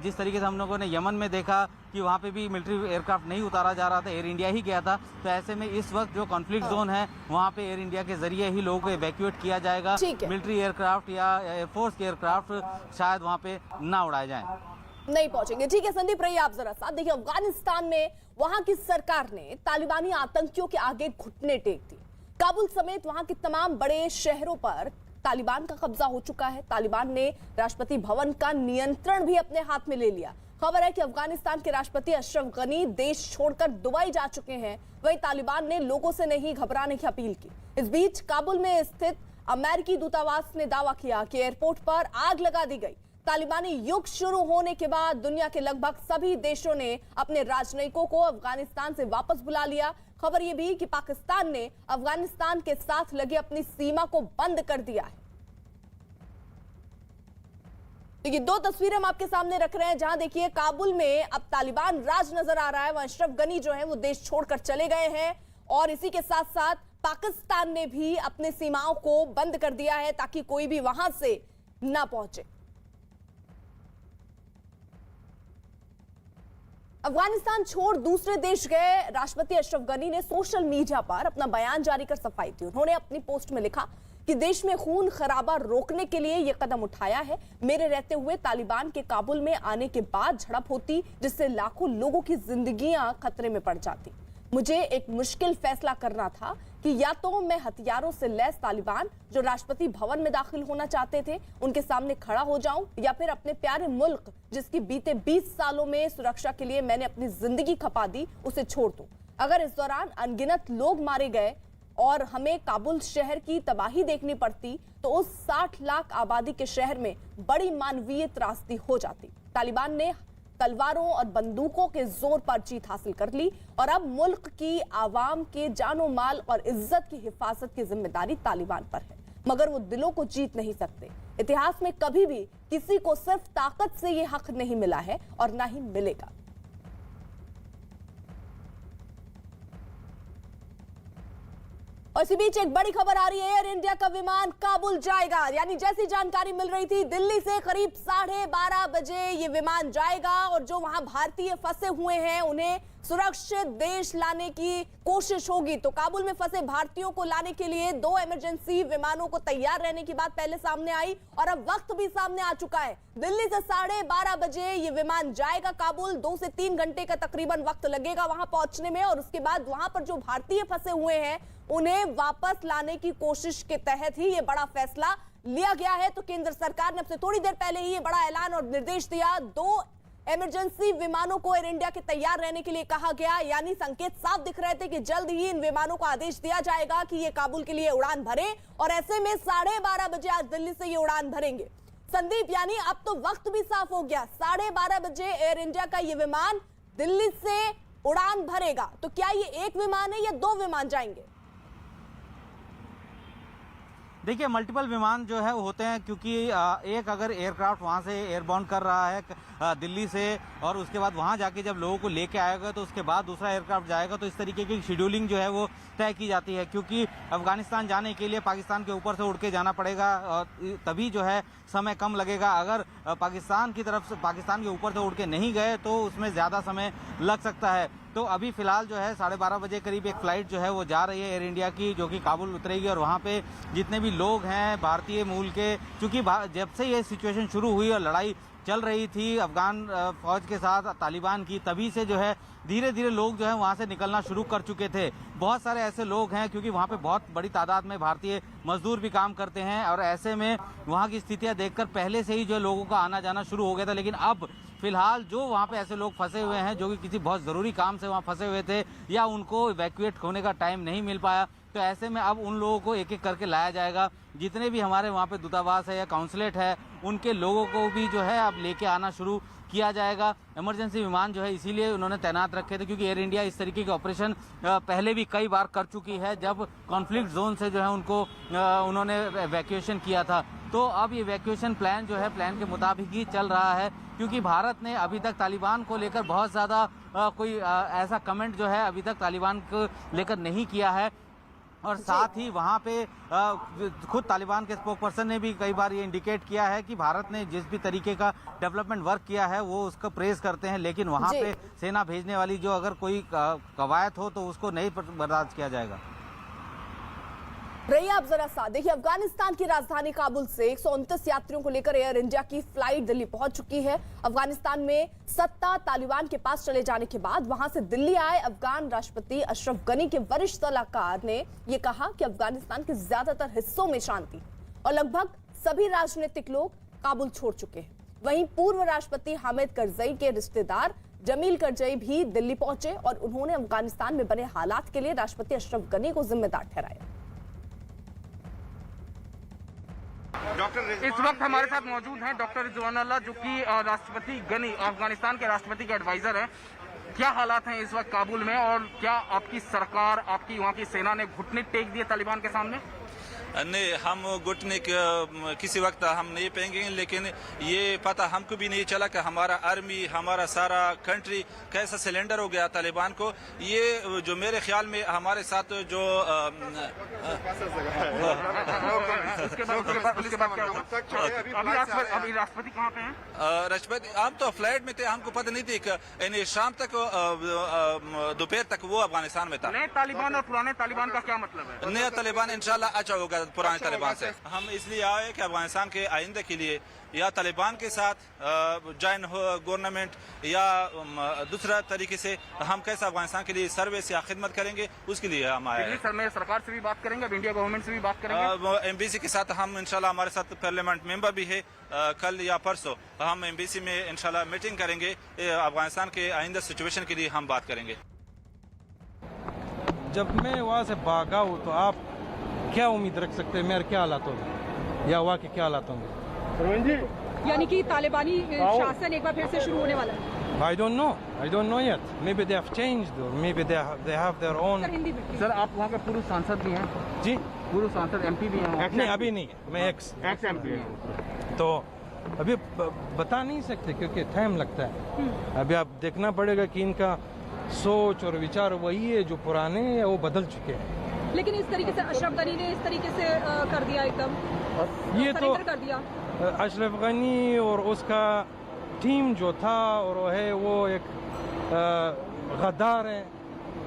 जिस तरीके से हम लोगों ने यमन में देखा कि वहाँ पे भी मिलिट्री एयरक्राफ्ट नहीं उतारा जा रहा था, एयर इंडिया ही गया था। तो ऐसे में इस वक्त जो कॉन्फ्लिक्ट जोन है वहाँ पे एयर इंडिया के जरिए ही लोगों को इवैक्यूएट किया जाएगा। मिलिट्री एयरक्राफ्ट या एयरफोर्स के एयरक्राफ्ट शायद वहाँ पे ना उड़ाए जाए, नहीं पहुंचेंगे। ठीक है संदीप, रहिए आप जरा साथ। देखिए, अफगानिस्तान में वहां की सरकार ने तालिबानी आतंकियों के आगे घुटने टेक दिए। काबुल समेत वहां के तमाम बड़े शहरों पर तालिबान का कब्जा हो चुका है। तालिबान ने राष्ट्रपति भवन का नियंत्रण भी अपने हाथ में ले लिया। खबर है कि अफगानिस्तान के राष्ट्रपति अशरफ गनी देश छोड़कर दुबई जा चुके हैं। वहीं तालिबान ने लोगों से नहीं घबराने की अपील की। इस बीच काबुल में स्थित अमेरिकी दूतावास ने दावा किया कि एयरपोर्ट पर आग लगा दी गई। तालिबानी युग शुरू होने के बाद दुनिया के लगभग सभी देशों ने अपने राजनयिकों को अफगानिस्तान से वापस बुला लिया। खबर यह भी कि पाकिस्तान ने अफगानिस्तान के साथ लगी अपनी सीमा को बंद कर दिया है। देखिए, 2 तस्वीरें हम आपके सामने रख रहे हैं जहां देखिए काबुल में अब तालिबान राज नजर आ रहा है। वहां अशरफ गनी जो है वो देश छोड़कर चले गए हैं और इसी के साथ साथ पाकिस्तान ने भी अपनी सीमाओं को बंद कर दिया है ताकि कोई भी वहां से ना पहुंचे। अफगानिस्तान छोड़ दूसरे देश गए राष्ट्रपति अशरफ गनी ने सोशल मीडिया पर अपना बयान जारी कर सफाई दी। उन्होंने अपनी पोस्ट में लिखा कि देश में खून खराबा रोकने के लिए यह कदम उठाया है। मेरे रहते हुए तालिबान के काबुल में आने के बाद झड़प होती जिससे लाखों लोगों की जिंदगियां खतरे में पड़ जाती। मुझे एक मुश्किल फैसला करना था कि या तो मैं हथियारों से लैस तालिबान जो राष्ट्रपति भवन में दाखिल होना चाहते थे उनके सामने खड़ा हो जाऊं, या फिर अपने प्यारे मुल्क जिसकी बीते 20 सालों में सुरक्षा के लिए मैंने अपनी जिंदगी खपा दी उसे छोड़ दूं। अगर इस दौरान अनगिनत लोग मारे गए और हमें काबुल शहर की तबाही देखनी पड़ती तो उस 60 लाख आबादी के शहर में बड़ी मानवीय त्रासदी हो जाती। तालिबान ने तलवारों और बंदूकों के जोर पर जीत हासिल कर ली और अब मुल्क की आवाम के जानो माल और इज्जत की हिफाजत की जिम्मेदारी तालिबान पर है, मगर वो दिलों को जीत नहीं सकते। इतिहास में कभी भी किसी को सिर्फ ताकत से ये हक नहीं मिला है और ना ही मिलेगा। और इसी बीच एक बड़ी खबर आ रही है, एयर इंडिया का विमान काबुल जाएगा। यानी जैसी जानकारी मिल रही थी दिल्ली से करीब 12:30 बजे ये विमान जाएगा और जो वहां भारतीय फंसे हुए हैं उन्हें सुरक्षित देश लाने की कोशिश होगी। तो काबुल में फंसे भारतीयों को लाने के लिए 2 इमरजेंसी विमानों को तैयार रहने की बात पहले सामने आई और अब वक्त भी सामने आ चुका है। दिल्ली से 12:30 बजे ये विमान जाएगा काबुल। 2 से 3 घंटे का तकरीबन वक्त लगेगा वहां पहुंचने में और उसके बाद वहां पर जो भारतीय फंसे हुए हैं उन्हें वापस लाने की कोशिश के तहत ही ये बड़ा फैसला लिया गया है। तो केंद्र सरकार ने अब से थोड़ी देर पहले ही ये बड़ा ऐलान और निर्देश दिया। 2 इमरजेंसी विमानों को एयर इंडिया के तैयार रहने के लिए कहा गया। यानी संकेत साफ दिख रहे थे कि जल्द ही इन विमानों को आदेश दिया जाएगा कि ये काबुल के लिए उड़ान भरे और ऐसे में 12:30 बजे आज दिल्ली से ये उड़ान भरेंगे। संदीप, यानी अब तो वक्त भी साफ हो गया। 12:30 बजे एयर इंडिया का ये विमान दिल्ली से उड़ान भरेगा। तो क्या ये एक विमान है या 2 विमान जाएंगे? देखिए, मल्टीपल विमान जो है वो होते हैं, क्योंकि एक अगर एयरक्राफ्ट वहाँ से एयरबाउंड कर रहा है दिल्ली से और उसके बाद वहाँ जाके जब लोगों को लेके आएगा तो उसके बाद दूसरा एयरक्राफ्ट जाएगा, तो इस तरीके की शेड्यूलिंग जो है वो तय की जाती है। क्योंकि अफगानिस्तान जाने के लिए पाकिस्तान के ऊपर से उड़ के जाना पड़ेगा और तभी जो है समय कम लगेगा। अगर पाकिस्तान की तरफ से पाकिस्तान के ऊपर से उड़ के नहीं गए तो उसमें ज़्यादा समय लग सकता है। तो अभी फिलहाल जो है 12:30 बजे करीब एक फ़्लाइट जो है वो जा रही है एयर इंडिया की, जो कि काबुल उतरेगी और वहाँ पे जितने भी लोग हैं भारतीय मूल के, चूँकि जब से ये सिचुएशन शुरू हुई और लड़ाई चल रही थी अफगान फौज के साथ तालिबान की, तभी से जो है धीरे धीरे लोग जो है वहाँ से निकलना शुरू कर चुके थे। बहुत सारे ऐसे लोग हैं क्योंकि वहाँ पे बहुत बड़ी तादाद में भारतीय मजदूर भी काम करते हैं और ऐसे में वहाँ की स्थितियाँ देखकर पहले से ही जो लोगों का आना जाना शुरू हो गया था। लेकिन अब फिलहाल जो वहाँ पे ऐसे लोग फंसे हुए हैं जो कि किसी बहुत ज़रूरी काम से वहाँ फंसे हुए थे या उनको इवैक्यूएट होने का टाइम नहीं मिल पाया, तो ऐसे में अब उन लोगों को एक एक करके लाया जाएगा। जितने भी हमारे वहाँ पे दूतावास है या काउंसलेट है उनके लोगों को भी जो है अब लेके आना शुरू किया जाएगा। इमरजेंसी विमान जो है इसीलिए उन्होंने तैनात रखे थे क्योंकि एयर इंडिया इस तरीके के ऑपरेशन पहले भी कई बार कर चुकी है जब कॉन्फ्लिक्ट जोन से जो है उनको उन्होंने इवैक्यूएशन किया था। तो अब ये इवैक्यूएशन प्लान जो है प्लान के मुताबिक ही चल रहा है क्योंकि भारत ने अभी तक तालिबान को लेकर बहुत ज़्यादा कोई ऐसा कमेंट जो है अभी तक तालिबान को लेकर नहीं किया है। और साथ ही वहाँ पे खुद तालिबान के स्पोकपर्सन ने भी कई बार ये इंडिकेट किया है कि भारत ने जिस भी तरीके का डेवलपमेंट वर्क किया है वो उसका प्रेज करते हैं, लेकिन वहाँ पे सेना भेजने वाली जो अगर कोई कवायद हो तो उसको नहीं बर्दाश्त किया जाएगा। रहिए आप जरा साथ देखिए, अफगानिस्तान की राजधानी काबुल से 129 यात्रियों को लेकर एयर इंडिया की फ्लाइट दिल्ली पहुंच चुकी है। अफगानिस्तान में सत्ता तालिबान के पास चले जाने के बाद वहां से दिल्ली आए अफगान राष्ट्रपति अशरफ गनी के वरिष्ठ सलाहकार ने यह कहा कि अफगानिस्तान के ज्यादातर हिस्सों में शांति और लगभग सभी राजनीतिक लोग काबुल छोड़ चुके हैं। वहीं पूर्व राष्ट्रपति हामिद करजई के रिश्तेदार जमील करजई भी दिल्ली पहुंचे और उन्होंने अफगानिस्तान में बने हालात के लिए राष्ट्रपति अशरफ गनी को जिम्मेदार ठहराया। इस वक्त हमारे साथ मौजूद हैं डॉक्टर रिजवान अल्लाह जो कि राष्ट्रपति गनी अफगानिस्तान के राष्ट्रपति के एडवाइजर हैं। क्या हालात हैं इस वक्त काबुल में और क्या आपकी सरकार आपकी वहाँ की सेना ने घुटने टेक दिए तालिबान के सामने? नहीं, हम घुटने किसी वक्त हम नहीं पाएंगे, लेकिन ये पता हमको भी नहीं चला कि हमारा आर्मी हमारा सारा कंट्री कैसा सिलेंडर हो गया तालिबान को। ये जो मेरे ख्याल में हमारे साथ जो अभी राष्ट्रपति कहाँ पे हैं? राष्ट्रपति हम तो फ्लाइट में थे, हमको पता नहीं थी यानी शाम तक दोपहर तक वो अफगानिस्तान में था। नए तालिबान और पुराने तालिबान का क्या मतलब है? नया तालिबान इंशाल्लाह अच्छा होगा पुराने तालिबान से। हम इसलिए आए कि अफगानिस्तान के आइंदे के लिए या तालिबान के साथ जॉइन हो गवर्नमेंट या दूसरा तरीके से हम कैसे अफगानिस्तान के लिए सर्विस या खिदमत करेंगे उसके लिए हम आए हैं। सरकार से भी बात करेंगे, इंडिया गवर्नमेंट से भी बात करेंगे। एमबीसी के साथ हम इंशाल्लाह हमारे साथ पार्लियामेंट मेंबर भी है, कल या परसों हम एमबीसी में इंशाल्लाह मीटिंग करेंगे, अफगानिस्तान के आइंदा सिचुएशन के लिए हम बात करेंगे। जब मैं वहाँ से भागा हूँ तो आप क्या उम्मीद रख सकते हैं मेरे क्या हालात होंगे या वहाँ के क्या हालात होंगे? यानी कि तालिबानी शासन एक बार फिर से शुरू होने वाला है। I don't know yet. Maybe they have changed or maybe they have their own. Sir आप वहाँ के पूर्व सांसद भी हैं? जी, पूर्व सांसद एमपी भी हैं? नहीं, अभी नहीं है, मैं एक्स एमपी हैं। तो अभी बता नहीं सकते क्योंकि टाइम लगता है। अभी आप देखना पड़ेगा कि इनका सोच और विचार वही है जो पुराने हैं या वो बदल चुके हैं। लेकिन इस तरीके से अशरफ गनी ने इस तरीके से कर दिया, एकदम ये तो कर दिया। अशरफ गनी और उसका टीम जो था और वो एक गद्दार है।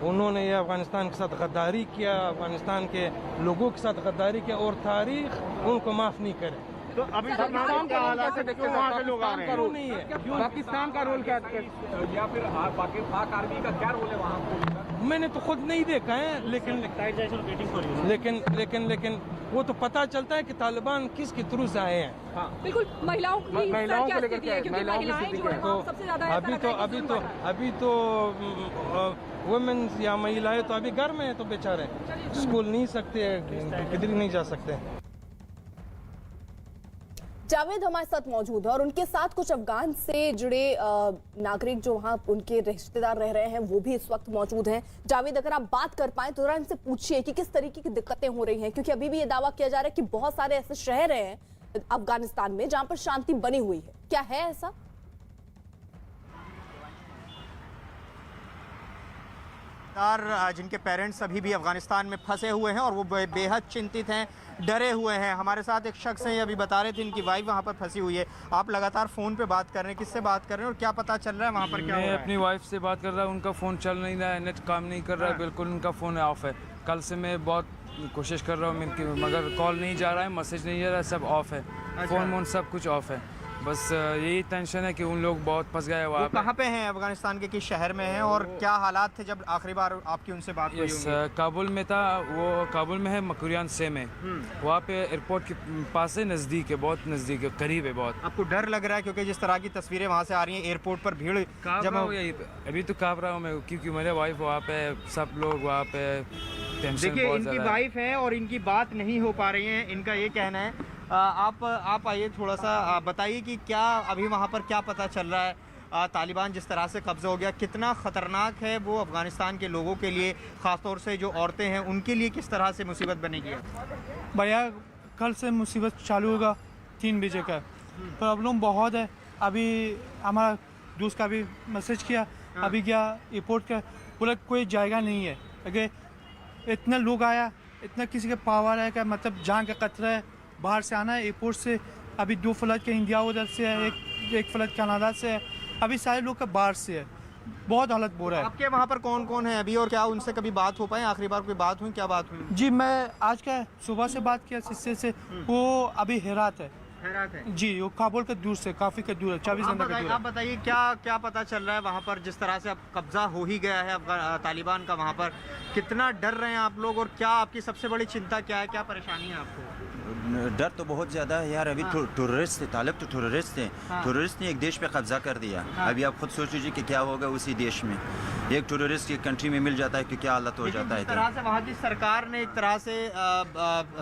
उन्होंने ये अफगानिस्तान के साथ गद्दारी किया, अफगानिस्तान के लोगों के साथ गद्दारी किया और तारीख उनको माफ़ नहीं करे। तो अभी पाकिस्तान का हालात से देखते हैं वहाँ के लोग आ रहे हैं। क्यों नहीं है? पाकिस्तान का रोल क्या या फिर पाक आर्मी का क्या रोल है वहाँ? मैंने तो खुद नहीं देखा है, लेकिन वो तो पता चलता है कि तालिबान किसके थ्रू से आए हैं। हाँ। बिल्कुल, महिलाओं को लेकर क्या है? क्योंकि महिलाएं जो है वो सबसे ज्यादा अभी तो वुमेन्स या महिलाएं तो अभी घर में है, तो बेचारे स्कूल नहीं सकते, किधर नहीं जा सकते। जावेद हमारे साथ मौजूद है और उनके साथ कुछ अफगान से जुड़े नागरिक जो वहाँ उनके रिश्तेदार रह रहे हैं वो भी इस वक्त मौजूद हैं। जावेद, अगर आप बात कर पाए तो जरा इनसे पूछिए कि किस तरीके की दिक्कतें हो रही हैं, क्योंकि अभी भी ये दावा किया जा रहा है कि बहुत सारे ऐसे शहर हैं अफगानिस्तान में जहाँ पर शांति बनी हुई है। क्या है ऐसा? जिनके पेरेंट्स अभी भी अफगानिस्तान में फंसे हुए हैं और वो बेहद चिंतित हैं, डरे हुए हैं। हमारे साथ एक शख्स हैं, ये अभी बता रहे थे इनकी वाइफ वहाँ पर फंसी हुई है। आप लगातार फ़ोन पे बात कर रहे हैं, किससे बात कर रहे हैं और क्या पता चल रहा है वहाँ पर क्या हो रहा है? मैं अपनी वाइफ से बात कर रहा हूँ, उनका फ़ोन चल नहीं रहा है, नेट काम नहीं कर रहा है, बिल्कुल उनका फ़ोन ऑफ है। कल से मैं बहुत कोशिश कर रहा हूँ मगर कॉल नहीं जा रहा है, मैसेज नहीं जा रहा है, सब ऑफ है, फ़ोन सब कुछ ऑफ है। बस यही टेंशन है कि उन लोग बहुत फंस गए वहाँ पे। कहाँ पे हैं अफगानिस्तान के किस शहर में हैं और क्या हालात थे जब आखिरी बार आपकी उनसे बात हुई होगी? काबुल में था वो, काबुल में है मकुरियान से में, वहाँ पे एयरपोर्ट के पास है, नज़दीक है, बहुत नज़दीक है, करीब है बहुत। आपको डर लग रहा है क्योंकि जिस तरह की तस्वीरें वहाँ से आ रही हैं एयरपोर्ट पर भीड़ अभी तो काँप रहा हूँ मैं क्योंकि मेरे वाइफ वहाँ पे, सब लोग वहाँ पे, टेंशन देखिए बहुत इनकी ज़्यादा है। वाइफ है और इनकी बात नहीं हो पा रही है, इनका ये कहना है। आप आइए थोड़ा सा बताइए कि क्या अभी वहाँ पर क्या पता चल रहा है? तालिबान जिस तरह से कब्जा हो गया, कितना ख़तरनाक है वो अफ़गानिस्तान के लोगों के लिए, ख़ासतौर से जो औरतें हैं उनके लिए किस तरह से मुसीबत बनेगी? भैया कल से मुसीबत चालू होगा 3 बजे का, प्रॉब्लम बहुत है। अभी हमारा दोस्त का भी मैसेज किया, अभी गया एयरपोर्ट का, बोला कोई जाएगा नहीं है। अगर इतना लोग आया, इतना किसी के पावर है, का मतलब जान का खतरा है, बाहर से आना है एयरपोर्ट से। अभी 2 फ्लाइट के इंडिया उधर से है, एक फ्लाइट कनाडा से है, अभी सारे लोग का बाहर से है। बहुत हालत बुरा है। आपके वहाँ पर कौन कौन है अभी और क्या उनसे कभी बात हो पाए? आखिरी बार कोई बात हुई, क्या बात हुई? जी मैं आज का सुबह से बात किया सिस्टर से, वो अभी हेरात है। जी वो काबुल के दूर से, काफ़ी के दूर है, 24 घंटे का दूर है। आप बताइए क्या पता चल रहा है वहाँ पर, जिस तरह से अब कब्जा हो ही गया है तालिबान का, वहाँ पर कितना डर रहे हैं आप लोग और क्या आपकी सबसे बड़ी चिंता क्या है, क्या परेशानी है आपको? डर तो बहुत ज़्यादा है यार। अभी टेररिस्ट थे, तालिब तो टेररिस्ट थे। टेररिस्ट ने एक देश पे कब्जा कर दिया। अभी आप खुद सोच लीजिए कि क्या होगा उसी देश में। एक टेररिस्ट एक कंट्री में मिल जाता है कि क्या हालत हो जाता है। इस तरह से वहाँ की सरकार ने एक तरह से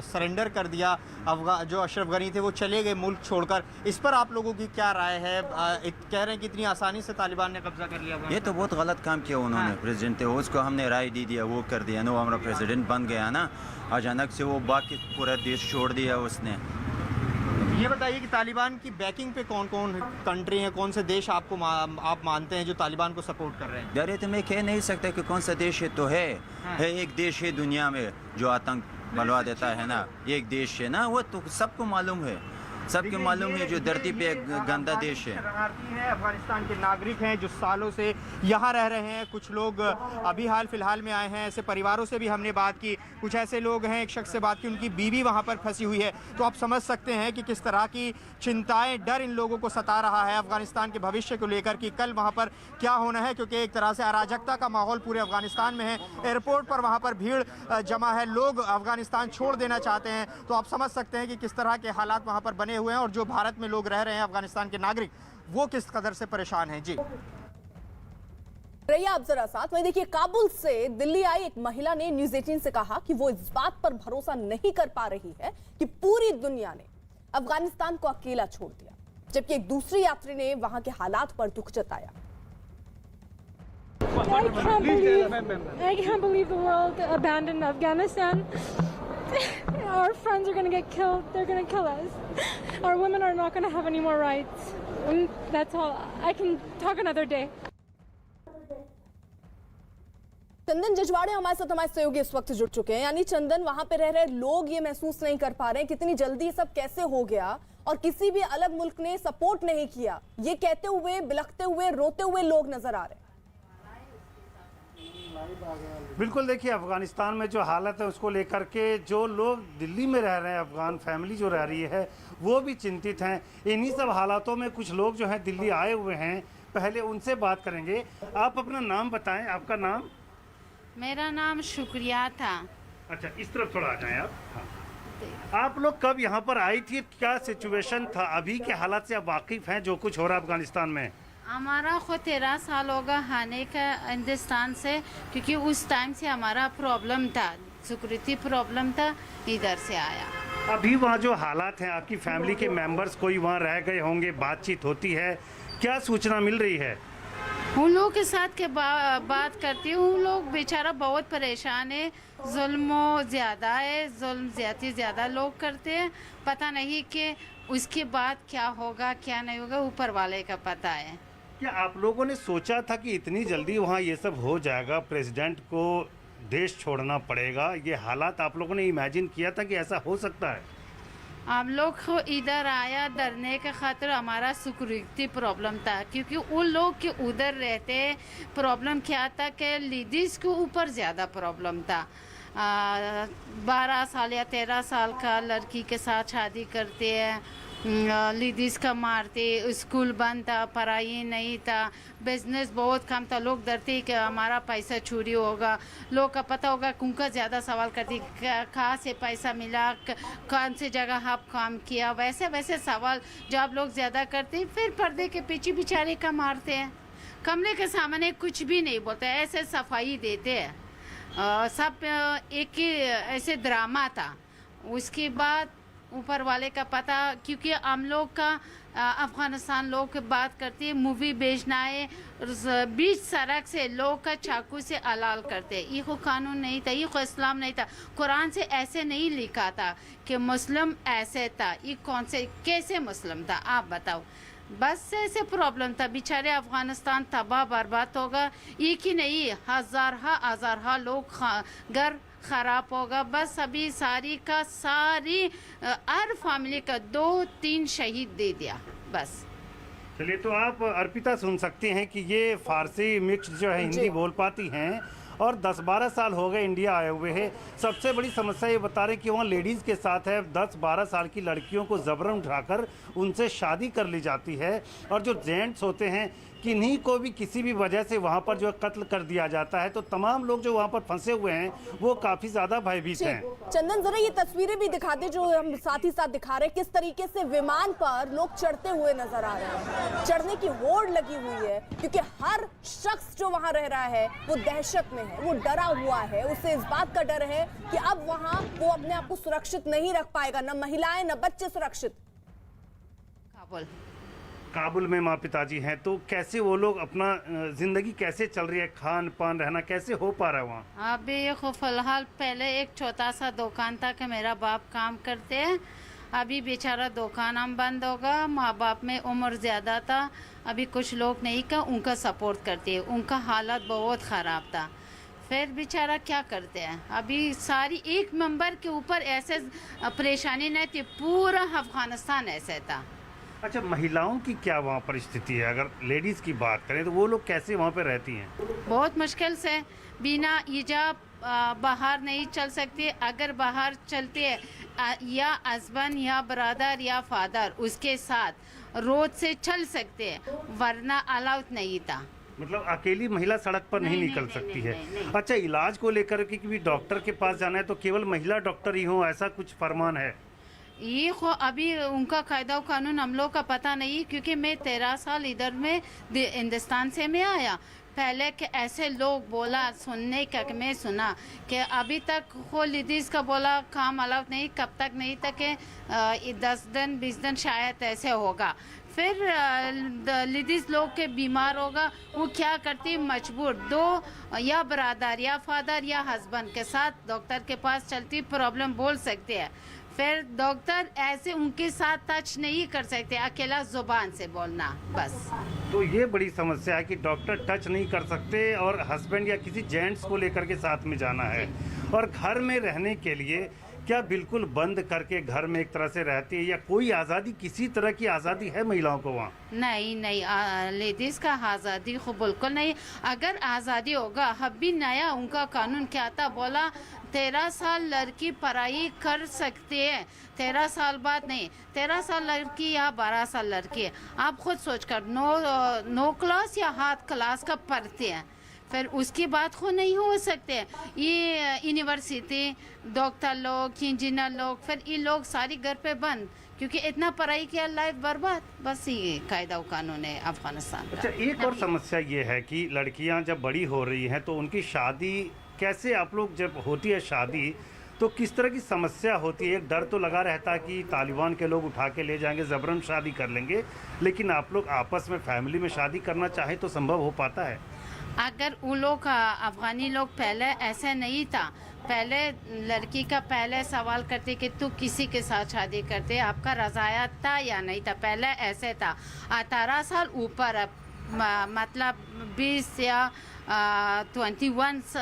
सरेंडर कर दिया, जो अशरफ गनी थे वो चले गए मुल्क छोड़कर। इस पर आप लोगों की क्या राय है? कह रहे हैं कि इतनी आसानी से तालिबान ने कब्जा कर लिया। ये तो बहुत गलत काम किया उन्होंने। प्रेसिडेंट थे उसको हमने राय दे दिया, वो कर दिया ना, वो हमारा प्रेसिडेंट बन गया ना, अचानक से वो बाकी पूरा देश छोड़ दिया उसने। ये बताइए कि तालिबान की बैकिंग पे कौन कौन कंट्री हैं, कौन से देश आप मानते हैं जो तालिबान को सपोर्ट कर रहे हैं? यार ये तो मैं कह नहीं सकता कि कौन सा देश है, तो है एक देश है दुनिया में जो आतंक बनवा देता है ना, एक देश है ना, वो तो सबको मालूम है, सबको मालूम है, जो धरती पे एक गंदा देश है। शरणार्थी हैं, अफगानिस्तान के नागरिक हैं जो सालों से यहाँ रह रहे हैं। कुछ लोग अभी हाल फिलहाल में आए हैं, ऐसे परिवारों से भी हमने बात की। कुछ ऐसे लोग हैं, एक शख्स से बात की, उनकी बीवी वहाँ पर फंसी हुई है। तो आप समझ सकते हैं कि किस तरह की चिंताएं, डर इन लोगों को सता रहा है अफगानिस्तान के भविष्य को लेकर कि कल वहाँ पर क्या होना है, क्योंकि एक तरह से अराजकता का माहौल पूरे अफगानिस्तान में है। एयरपोर्ट पर वहाँ पर भीड़ जमा है, लोग अफगानिस्तान छोड़ देना चाहते हैं। तो आप समझ सकते हैं कि किस तरह के हालात वहाँ पर बने हुए हैं और जो भारत में लोग रह रहे हैं अफगानिस्तान के नागरिक, वो किस कदर से परेशान हैं। जी रहिए आप जरा साथ में। देखिए काबुल से दिल्ली आई एक महिला ने न्यूज़ 18 से कहा कि वो इस बात पर भरोसा नहीं कर पा रही है कि पूरी दुनिया ने अफगानिस्तान को अकेला छोड़ दिया, जबकि एक दूसरी यात्री ने वहां के हालात पर दुख जताया। I can't believe the world abandoned Afghanistan. Our friends are going to get killed. They're going to kill us. Our women are not going to have any more rights. And that's all. I can talk another day. चंदन जजवाड़े हमारे साथ, हमारे सहयोगी इस वक्त जुड़ चुके हैं। यानी चंदन, वहां पे रह रहे लोग ये महसूस नहीं कर पा रहे हैं कितनी जल्दी सब कैसे हो गया और किसी भी अलग मुल्क ने सपोर्ट नहीं किया, ये कहते हुए, बिलखते हुए, रोते हुए लोग नजर आ रहे हैं। बिल्कुल, देखिए अफगानिस्तान में जो हालत है उसको लेकर के जो लोग दिल्ली में रह रहे हैं, अफगान फैमिली जो रह रही है वो भी चिंतित हैं। इन्हीं सब हालातों में कुछ लोग जो हैं दिल्ली आए हुए हैं, पहले उनसे बात करेंगे। आप अपना नाम बताएं, आपका नाम? मेरा नाम शुक्रिया था। अच्छा, इस तरफ थोड़ा आ जाएं आप। हाँ। आप लोग कब यहाँ पर आई थी, क्या सिचुएशन था, अभी के हालात से आप वाकिफ हैं जो कुछ हो रहा है अफगानिस्तान में? हमारा खुद 13 साल होगा आने का हिंदुस्तान से, क्योंकि उस टाइम से हमारा प्रॉब्लम था, सिक्योरिटी प्रॉब्लम था, इधर से आया। अभी वहाँ जो हालात हैं, आपकी फैमिली के मेंबर्स कोई वहाँ रह गए होंगे, बातचीत होती है, क्या सूचना मिल रही है? उन लोगों के साथ के बात करती हूँ, उन लोग बेचारा बहुत परेशान है, जुल्म ज़्यादा है, जुल्म ज़्यादा लोग करते हैं, पता नहीं कि उसके बाद क्या होगा क्या नहीं होगा, ऊपर वाले का पता है। क्या आप लोगों ने सोचा था कि इतनी जल्दी वहाँ ये सब हो जाएगा, प्रेसिडेंट को देश छोड़ना पड़ेगा, ये हालात आप लोगों ने इमेजिन किया था कि ऐसा हो सकता है? हम लोग इधर आया डरने के खातिर, हमारा सिक्योरिटी प्रॉब्लम था, क्योंकि उन लोग के उधर रहते प्रॉब्लम क्या था कि लेडीज़ के ऊपर ज़्यादा प्रॉब्लम था। 12 साल या 13 साल का लड़की के साथ शादी करते हैं, लेडीज़ का मारते, स्कूल बंद था, पढ़ाई नहीं था, बिजनेस बहुत कम था। लोग डरते कि हमारा पैसा चोरी होगा। लोग का पता होगा उनका ज़्यादा सवाल करती कहाँ से पैसा मिला, कौन सी जगह आप काम किया, वैसे वैसे सवाल जब लोग ज़्यादा करते फिर पर्दे के पीछे बेचारे का मारते हैं। कमरे के सामने कुछ भी नहीं बोलते, ऐसे सफाई देते हैं। सब एक ही ऐसे ड्रामा था। उसके बाद ऊपर वाले का पता, क्योंकि हम लोग का अफ़गानिस्तान लोग की बात करते हैं, मूवी बेचना है, बीच सड़क से लोग का चाकू से हलाल करते। ये को कानून नहीं था, ये को इस्लाम नहीं था, कुरान से ऐसे नहीं लिखा था कि मुस्लिम ऐसे था। ये कौन से कैसे मुस्लिम था आप बताओ। बस ऐसे प्रॉब्लम था, बेचारे अफ़गानिस्तान तबाह बर्बाद होगा। एक ही नहीं, हज़ार लोग घर ख़राब होगा। बस अभी सारी हर फैमिली का 2-3 शहीद दे दिया बस। चलिए, तो आप अर्पिता सुन सकते हैं कि ये फारसी मिक्स जो है हिंदी बोल पाती हैं और 10-12 साल हो गए इंडिया आए हुए हैं। सबसे बड़ी समस्या ये बता रहे हैं कि वहाँ लेडीज़ के साथ है 10-12 साल की लड़कियों को ज़बरन उठाकर उनसे शादी कर ली जाती है, और जो जेंट्स होते हैं किन्हीं को भी किसी भी वजह से वहाँ पर जो कत्ल कर दिया जाता है। तो तमाम लोग जो वहाँ पर फंसे हुए हैं वो काफ़ी ज़्यादा भयभीत हैं। चंदन, जरा ये तस्वीरें भी दिखा दे जो हम साथ ही साथ दिखा रहे हैं, किस तरीके से विमान पर लोग चढ़ते हुए नजर आ रहे हैं। चढ़ने की होड़ लगी हुई है, क्योंकि हर शख्स जो वहाँ रह रहा है वो दहशत में है, वो डरा हुआ है। उसे इस बात का डर है कि अब वहाँ वो अपने आप को सुरक्षित नहीं रख पाएगा, न महिलाएं न बच्चे सुरक्षित। काबुल में माँ पिताजी हैं, तो कैसे वो लोग अपना जिंदगी कैसे चल रही है, खान पान रहना कैसे हो पा रहा है वहाँ? अभी फिलहाल पहले एक छोटा सा दुकान था कि मेरा बाप काम करते हैं। अभी बेचारा दुकान हम बंद होगा। माँ बाप में उम्र ज़्यादा था, अभी कुछ लोग नहीं का उनका सपोर्ट करते हैं। उनका हालत बहुत ख़राब था, फिर बेचारा क्या करते हैं। अभी सारी एक मेंबर के ऊपर ऐसे परेशानी नहीं थी, पूरा अफगानिस्तान ऐसे था। अच्छा, महिलाओं की क्या वहाँ परिस्थिति है? अगर लेडीज़ की बात करें तो वो लोग कैसे वहाँ पे रहती हैं? बहुत मुश्किल से, बिना हिजाब बाहर नहीं चल सकती। अगर बाहर चलते हैं या हस्बैंड या ब्रदर या फादर उसके साथ रोड से चल सकते हैं, वरना अलाउड नहीं था। मतलब अकेली महिला सड़क पर नहीं निकल सकती है। अच्छा, इलाज को लेकर के कि डॉक्टर के पास जाना है तो केवल महिला डॉक्टर ही हो, ऐसा कुछ फरमान है? ये अभी उनका कायदा कानून हम लोग का पता नहीं, क्योंकि मैं 13 साल इधर में हिंदुस्तान से मैं आया। पहले के ऐसे लोग बोला सुनने का कि मैं सुना कि अभी तक वो लेडीज़ का बोला काम अलाउड नहीं, कब तक नहीं तक 10 दिन 20 दिन शायद ऐसे होगा। फिर लेडीज़ लोग के बीमार होगा, वो क्या करती, मजबूर दो या ब्रदर या फादर या हस्बैंड के साथ डॉक्टर के पास चलती, प्रॉब्लम बोल सकते हैं। फिर डॉक्टर ऐसे उनके साथ टच नहीं कर सकते, अकेला जुबान से बोलना बस। तो ये बड़ी समस्या है कि डॉक्टर टच नहीं कर सकते और हस्बैंड या किसी जेंट्स को लेकर के साथ में जाना है। और घर में रहने के लिए क्या बिल्कुल बंद करके घर में एक तरह से रहती है, या कोई आज़ादी, किसी तरह की आज़ादी है महिलाओं को वहाँ? नहीं, लेडीज़ का आज़ादी को बिल्कुल नहीं। अगर आज़ादी होगा, अभी नया उनका कानून क्या था, बोला 13 साल लड़की पढ़ाई कर सकते हैं, 13 साल बाद नहीं। 13 साल लड़की या 12 साल लड़की, आप खुद सोचकर 9 क्लास या 8 क्लास का पढ़ते हैं, फिर उसके बाद को नहीं हो सकते। ये यूनिवर्सिटी, डॉक्टर लोग, इंजीनियर लोग, फिर ये लोग सारी घर पे बंद, क्योंकि इतना पढ़ाई किया, लाइफ बर्बाद। बस ये कायदा कानून है अफगानिस्तान का। अच्छा, एक और समस्या ये है कि लड़कियां जब बड़ी हो रही हैं तो उनकी शादी कैसे, आप लोग जब होती है शादी तो किस तरह की समस्या होती है? एक डर तो लगा रहता है कि तालिबान के लोग उठा के ले जाएंगे, ज़बरन शादी कर लेंगे, लेकिन आप लोग आपस में फैमिली में शादी करना चाहें तो संभव हो पाता है? अगर वो लोग अफगानी लोग पहले ऐसे नहीं था, पहले लड़की का पहले सवाल करते कि तू किसी के साथ शादी करते, आपका रजायत था या नहीं था, पहले ऐसे था। 18 साल ऊपर अब मतलब 20 या 21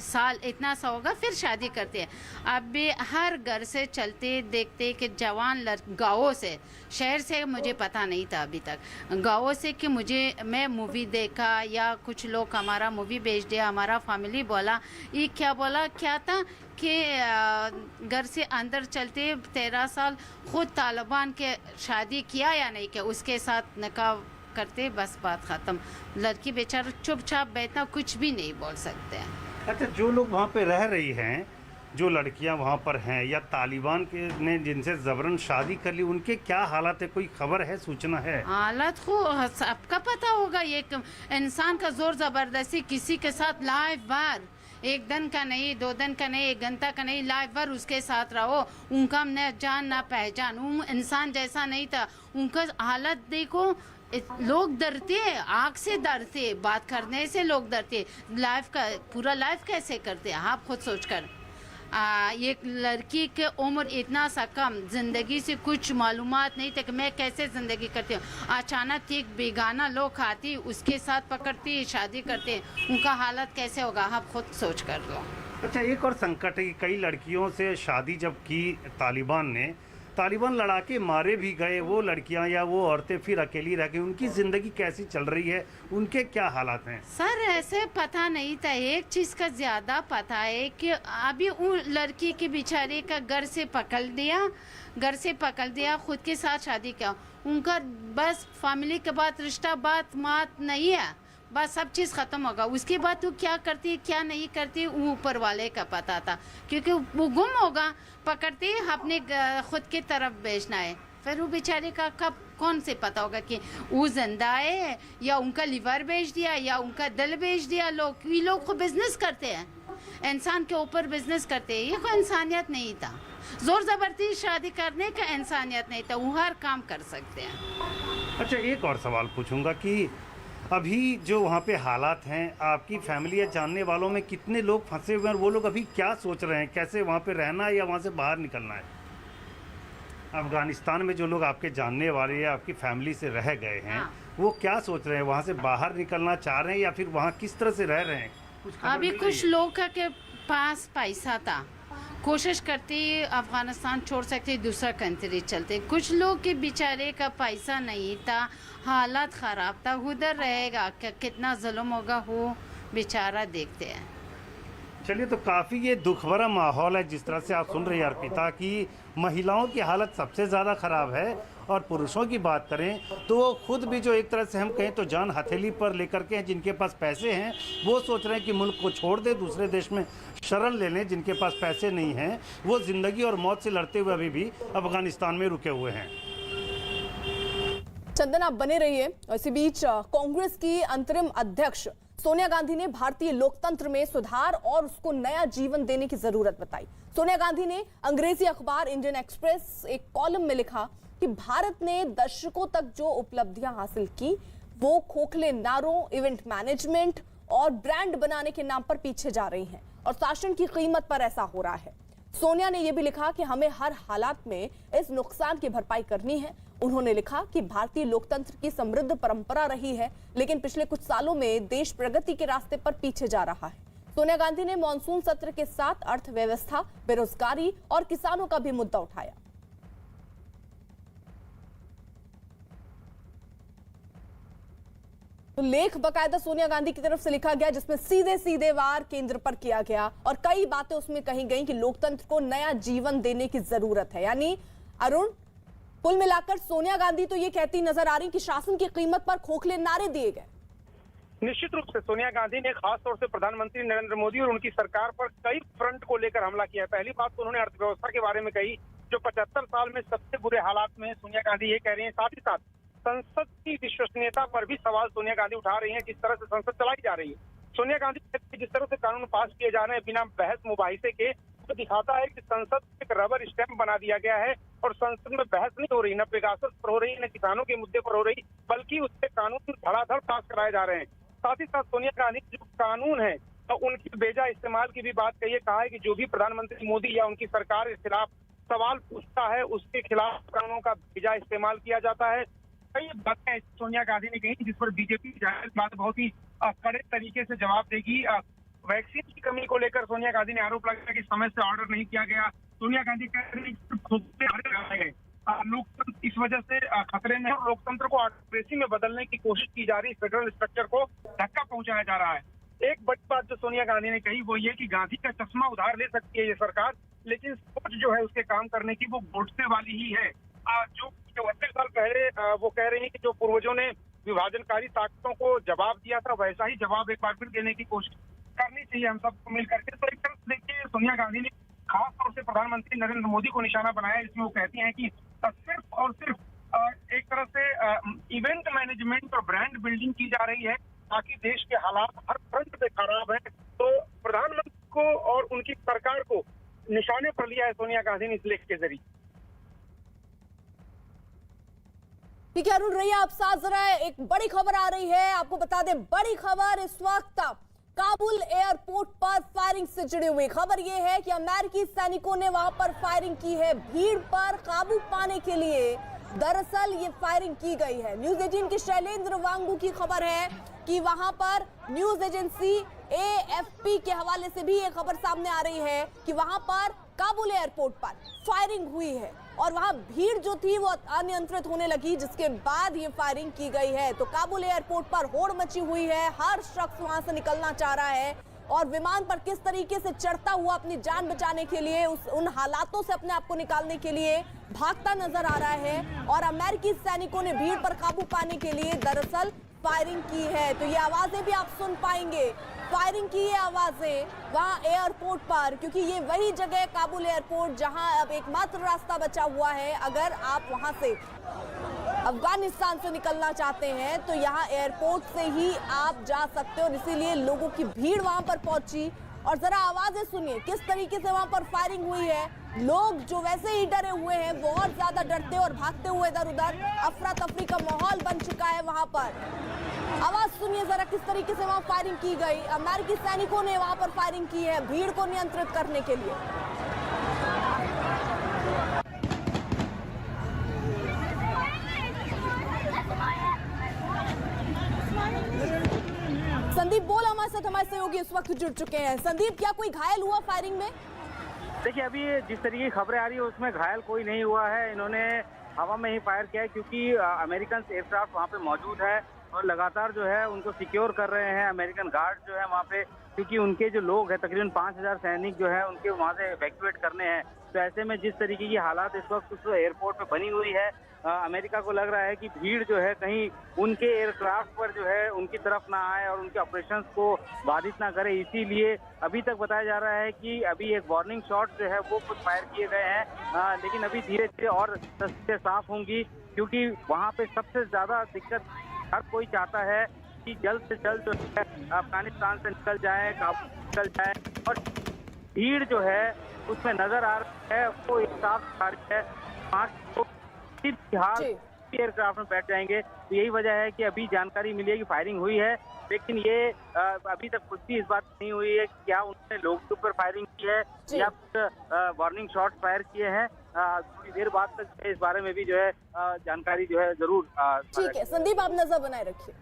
साल इतना सा होगा फिर शादी करते हैं। अब भी हर घर से चलते देखते कि जवान गाँवों से, शहर से मुझे पता नहीं था अभी तक, गाँवों से कि मैं मूवी देखा या कुछ लोग हमारा मूवी भेज दिया, हमारा फैमिली बोला, ये क्या था कि घर से अंदर चलते 13 साल खुद तालिबान के शादी किया या नहीं किया, उसके साथ निकाह करते, बस बात ख़त्म। लड़की बेचारा चुपचाप बैठना, कुछ भी नहीं बोल सकते हैं। अच्छा, जो लोग वहाँ पे रह रही हैं, जो लड़कियाँ वहाँ पर हैं या तालिबान के ने जिनसे ज़बरन शादी कर ली, उनके क्या हालात है? कोई खबर है, सूचना है? हालत को सबका पता होगा। ये इंसान का जोर ज़बरदस्ती किसी के साथ लाइव बार, एक दिन का नहीं, 2 दिन का नहीं, 1 घंटा का नहीं, लाइव बार उसके साथ रहो। उनका न जान ना पहचान, इंसान जैसा नहीं था। उनका हालत देखो, लोग डरते हैं, आँख से डरते, बात करने से लोग डरते। लाइफ का पूरा लाइफ कैसे करते हैं आप खुद सोच कर। एक लड़की के उम्र इतना सा कम, जिंदगी से कुछ मालूमात नहीं थे कि मैं कैसे ज़िंदगी करती हूँ। अचानक एक बेगाना लोग आती, उसके साथ पकड़ती, शादी करते, उनका हालत कैसे होगा आप खुद सोच कर लो। अच्छा, एक और संकट है कि कई लड़कियों से शादी जब की तालिबान लड़ा के मारे भी गए, वो लड़कियां या वो औरतें फिर अकेली रह गई, उनकी ज़िंदगी कैसी चल रही है, उनके क्या हालात हैं? सर ऐसे पता नहीं था। एक चीज़ का ज़्यादा पता है कि अभी उन लड़की के बेचारे का घर से पकड़ दिया, खुद के साथ शादी किया। उनका बस फैमिली के बाद रिश्ता बात नहीं है, बस सब चीज़ ख़त्म होगा। उसके बाद तू क्या करती क्या नहीं करती वो ऊपर वाले का पता था, क्योंकि वो गुम होगा, पकड़ते अपने खुद की तरफ भेजना है। फिर वो बेचारे का कब कौन से पता होगा कि वो जिंदा है या उनका लिवर बेच दिया या उनका दिल बेच दिया। ये लोग को बिजनेस करते हैं, इंसान के ऊपर बिजनेस करते हैं। ये कोई इंसानियत नहीं था, जोर ज़बरदस्ती शादी करने का इंसानियत नहीं था। वो हर काम कर सकते हैं। अच्छा, एक और सवाल पूछूंगा कि अभी जो वहाँ पे हालात हैं, आपकी फैमिली या जानने वालों में कितने लोग फंसे हुए हैं, वो लोग अभी क्या सोच रहे हैं, कैसे वहाँ पे रहना है या वहाँ से बाहर निकलना है? अफगानिस्तान में जो लोग आपके जानने वाले या आपकी फैमिली से रह गए हैं, वो क्या सोच रहे हैं? वहाँ से बाहर निकलना चाह रहे हैं या फिर वहाँ किस तरह से रह रहे हैं? अभी कुछ लोग के पास पैसा था, कोशिश करते अफगानिस्तान छोड़ सकते, दूसरा कंट्री चलते। कुछ लोग के बेचारे का पैसा नहीं था, हालत ख़राब था, उधर रहेगा कितना जुल्म होगा वो बेचारा देखते हैं। चलिए, तो काफ़ी ये दुख भरा माहौल है जिस तरह से आप सुन रहे हैं अर्पिता की। महिलाओं की हालत सबसे ज़्यादा ख़राब है और पुरुषों की बात करें तो वो खुद भी जो एक तरह से हम कहें तो जान हथेली पर लेकर के हैं। जिनके पास पैसे हैं वो सोच रहे हैं कि मुल्क को छोड़ दे, दूसरे देश में शरण ले लें। जिनके पास पैसे नहीं हैं वो ज़िंदगी और मौत से लड़ते हुए अभी भी अफगानिस्तान में रुके हुए हैं। चंदन, आप बने रहिए। इसी बीच कांग्रेस की अंतरिम अध्यक्ष सोनिया गांधी ने भारतीय लोकतंत्र में सुधार और उसको नया जीवन देने की जरूरत बताई। सोनिया गांधी ने अंग्रेजी अखबार इंडियन एक्सप्रेस एक कॉलम में लिखा कि भारत ने दशकों तक जो उपलब्धियां हासिल की वो खोखले नारों, इवेंट मैनेजमेंट और ब्रांड बनाने के नाम पर पीछे जा रही हैं और शासन की कीमत पर ऐसा हो रहा है। सोनिया ने यह भी लिखा कि हमें हर हालात में इस नुकसान की भरपाई करनी है। उन्होंने लिखा कि भारतीय लोकतंत्र की समृद्ध परंपरा रही है, लेकिन पिछले कुछ सालों में देश प्रगति के रास्ते पर पीछे जा रहा है। सोनिया गांधी ने मॉनसून सत्र के साथ अर्थव्यवस्था, बेरोजगारी और किसानों का भी मुद्दा उठाया। तो लेख बकायदा सोनिया गांधी की तरफ से लिखा गया जिसमें सीधे सीधे वार केंद्र पर किया गया और कई बातें उसमें कही गई कि लोकतंत्र को नया जीवन देने की जरूरत है। यानी अरुण, कुल मिलाकर सोनिया गांधी तो ये कहती नजर आ रही कि शासन की कीमत पर खोखले नारे दिए गए। निश्चित रूप से सोनिया गांधी ने खास तौर से प्रधानमंत्री नरेंद्र मोदी और उनकी सरकार पर कई फ्रंट को लेकर हमला किया है। पहली बात तो उन्होंने अर्थव्यवस्था के बारे में कही, जो 75 साल में सबसे बुरे हालात में सोनिया गांधी ये कह रही है। साथ ही साथ संसद की विश्वसनीयता पर भी सवाल सोनिया गांधी उठा रही हैं, जिस तरह से संसद चलाई जा रही है। सोनिया गांधी जिस तरह से कानून पास किए जा रहे हैं बिना बहस मुबाहिसे के, तो दिखाता है कि संसद एक रबर स्टैंप बना दिया गया है और संसद में बहस नहीं हो रही, न पेगासस पर हो रही, न किसानों के मुद्दे पर हो रही, बल्कि उससे कानून धड़ाधड़ पास कराए जा रहे हैं। साथ ही साथ सोनिया गांधी जो कानून है तो उनकी बेजा इस्तेमाल की भी बात कही है। कहा है कि जो भी प्रधानमंत्री मोदी या उनकी सरकार के खिलाफ सवाल पूछता है उसके खिलाफ कानूनों का बेजा इस्तेमाल किया जाता है। कई बातें सोनिया गांधी ने कही जिस पर बीजेपी जाहिर बात बहुत ही कड़े तरीके से जवाब देगी। वैक्सीन की कमी को लेकर सोनिया गांधी ने आरोप लगाया कि समय से ऑर्डर नहीं किया गया। सोनिया गांधी कह रही है लोकतंत्र इस वजह से खतरे में है और लोकतंत्र को ऑटोक्रेसी में बदलने की कोशिश की जा रही, फेडरल स्ट्रक्चर को धक्का पहुंचाया जा रहा है। एक बड़ी बात जो सोनिया गांधी ने कही वो ये कि गांधी का चश्मा उधार ले सकती है ये सरकार, लेकिन सोच जो है उसके काम करने की वो गोडसे वाली ही है। जो 80 साल पहले वो कह रही है कि जो पूर्वजों ने विभाजनकारी ताकतों को जवाब दिया था वैसा ही जवाब एक बार फिर देने की कोशिश करनी चाहिए हम सबको मिल करके। तो एक तरफ देखिए सोनिया गांधी ने खास तौर से प्रधानमंत्री नरेंद्र मोदी को निशाना बनाया, इसमें वो कहती हैं कि सिर्फ और सिर्फ एक तरह से इवेंट मैनेजमेंट और ब्रांड बिल्डिंग की जा रही है ताकि देश के हालात हर फ्रंट पे खराब है। तो प्रधानमंत्री को और उनकी सरकार को निशाने पर लिया है सोनिया गांधी ने इस लेख के जरिए। ठीक है अरुण रैया, आप साथ जरा एक बड़ी खबर आ रही है, आपको बता दें बड़ी खबर इस वक्त काबुल एयरपोर्ट पर फायरिंग से जुड़ी हुई खबर यह है कि अमेरिकी सैनिकों ने वहां पर फायरिंग की है भीड़ पर काबू पाने के लिए। दरअसल ये फायरिंग की गई है। न्यूज 18 के शैलेंद्र वांगू की खबर है कि वहां पर न्यूज एजेंसी AFP के हवाले से भी ये खबर सामने आ रही है कि वहां पर काबुल एयरपोर्ट पर फायरिंग हुई है और वहां भीड़ जो थी वो अनियंत्रित होने लगी, जिसके बाद ये फायरिंग की गई है। तो काबुल एयरपोर्ट पर होड़ मची हुई है, हर शख्स वहां से निकलना चाह रहा है और विमान पर किस तरीके से चढ़ता हुआ अपनी जान बचाने के लिए उन हालातों से अपने आप को निकालने के लिए भागता नजर आ रहा है। और अमेरिकी सैनिकों ने भीड़ पर काबू पाने के लिए दरअसल फायरिंग की है। तो ये आवाजें भी आप सुन पाएंगे, फायरिंग की ये आवाजें वहां एयरपोर्ट पर, क्योंकि ये वही जगह काबुल एयरपोर्ट जहां अब एकमात्र रास्ता बचा हुआ है। अगर आप वहां से अफगानिस्तान से निकलना चाहते हैं तो यहाँ एयरपोर्ट से ही आप जा सकते हो और इसीलिए लोगों की भीड़ वहां पर पहुंची। और जरा आवाजें सुनिए किस तरीके से वहां पर फायरिंग हुई है। लोग जो वैसे ही डरे हुए हैं वो और ज्यादा डरते और भागते हुए इधर उधर, अफरा तफरी का माहौल बन चुका है वहां पर। आवाज सुनिए जरा किस तरीके से वहां फायरिंग की गई। अमेरिकी सैनिकों ने वहां पर फायरिंग की है भीड़ को नियंत्रित करने के लिए। संदीप बोल हमारे साथ, हमारे सहयोगी इस वक्त जुड़ चुके हैं। संदीप, क्या कोई घायल हुआ फायरिंग में? देखिए अभी जिस तरीके की खबरें आ रही है उसमें घायल कोई नहीं हुआ है। इन्होंने हवा में ही फायर किया है क्योंकि अमेरिकन एयरक्राफ्ट वहाँ पे मौजूद है और लगातार जो है उनको सिक्योर कर रहे हैं अमेरिकन गार्ड जो है वहाँ पे, क्योंकि उनके जो लोग हैं तकरीबन 5000 सैनिक जो है उनके वहाँ से इवैक्यूएट करने हैं। तो ऐसे में जिस तरीके की हालात इस वक्त उस एयरपोर्ट पे बनी हुई है, अमेरिका को लग रहा है कि भीड़ जो है कहीं उनके एयरक्राफ्ट पर जो है उनकी तरफ ना आए और उनके ऑपरेशंस को बाधित ना करे। इसीलिए अभी तक बताया जा रहा है कि अभी एक वार्निंग शॉट जो है वो कुछ फायर किए गए हैं, लेकिन अभी धीरे धीरे और तस्वीरें साफ होंगी क्योंकि वहाँ पे सबसे ज्यादा दिक्कत हर कोई चाहता है कि जल्द से जल्द जो है अफगानिस्तान से निकल जाए, काबुल निकल जाए। और भीड़ जो है उसमें नजर आ रहा है वो एक साफ है, हाल एयरक्राफ्ट में बैठ जाएंगे। तो यही वजह है कि अभी जानकारी मिली है कि फायरिंग हुई है, लेकिन ये अभी तक पुष्टि इस बात नहीं हुई है कि क्या उन्होंने लोगों के ऊपर फायरिंग की है या वार्निंग शॉट फायर किए हैं। थोड़ी देर बाद तक इस बारे में भी जो है जानकारी जो है जरूर। ठीक है संदीप, आप नजर बनाए रखिए।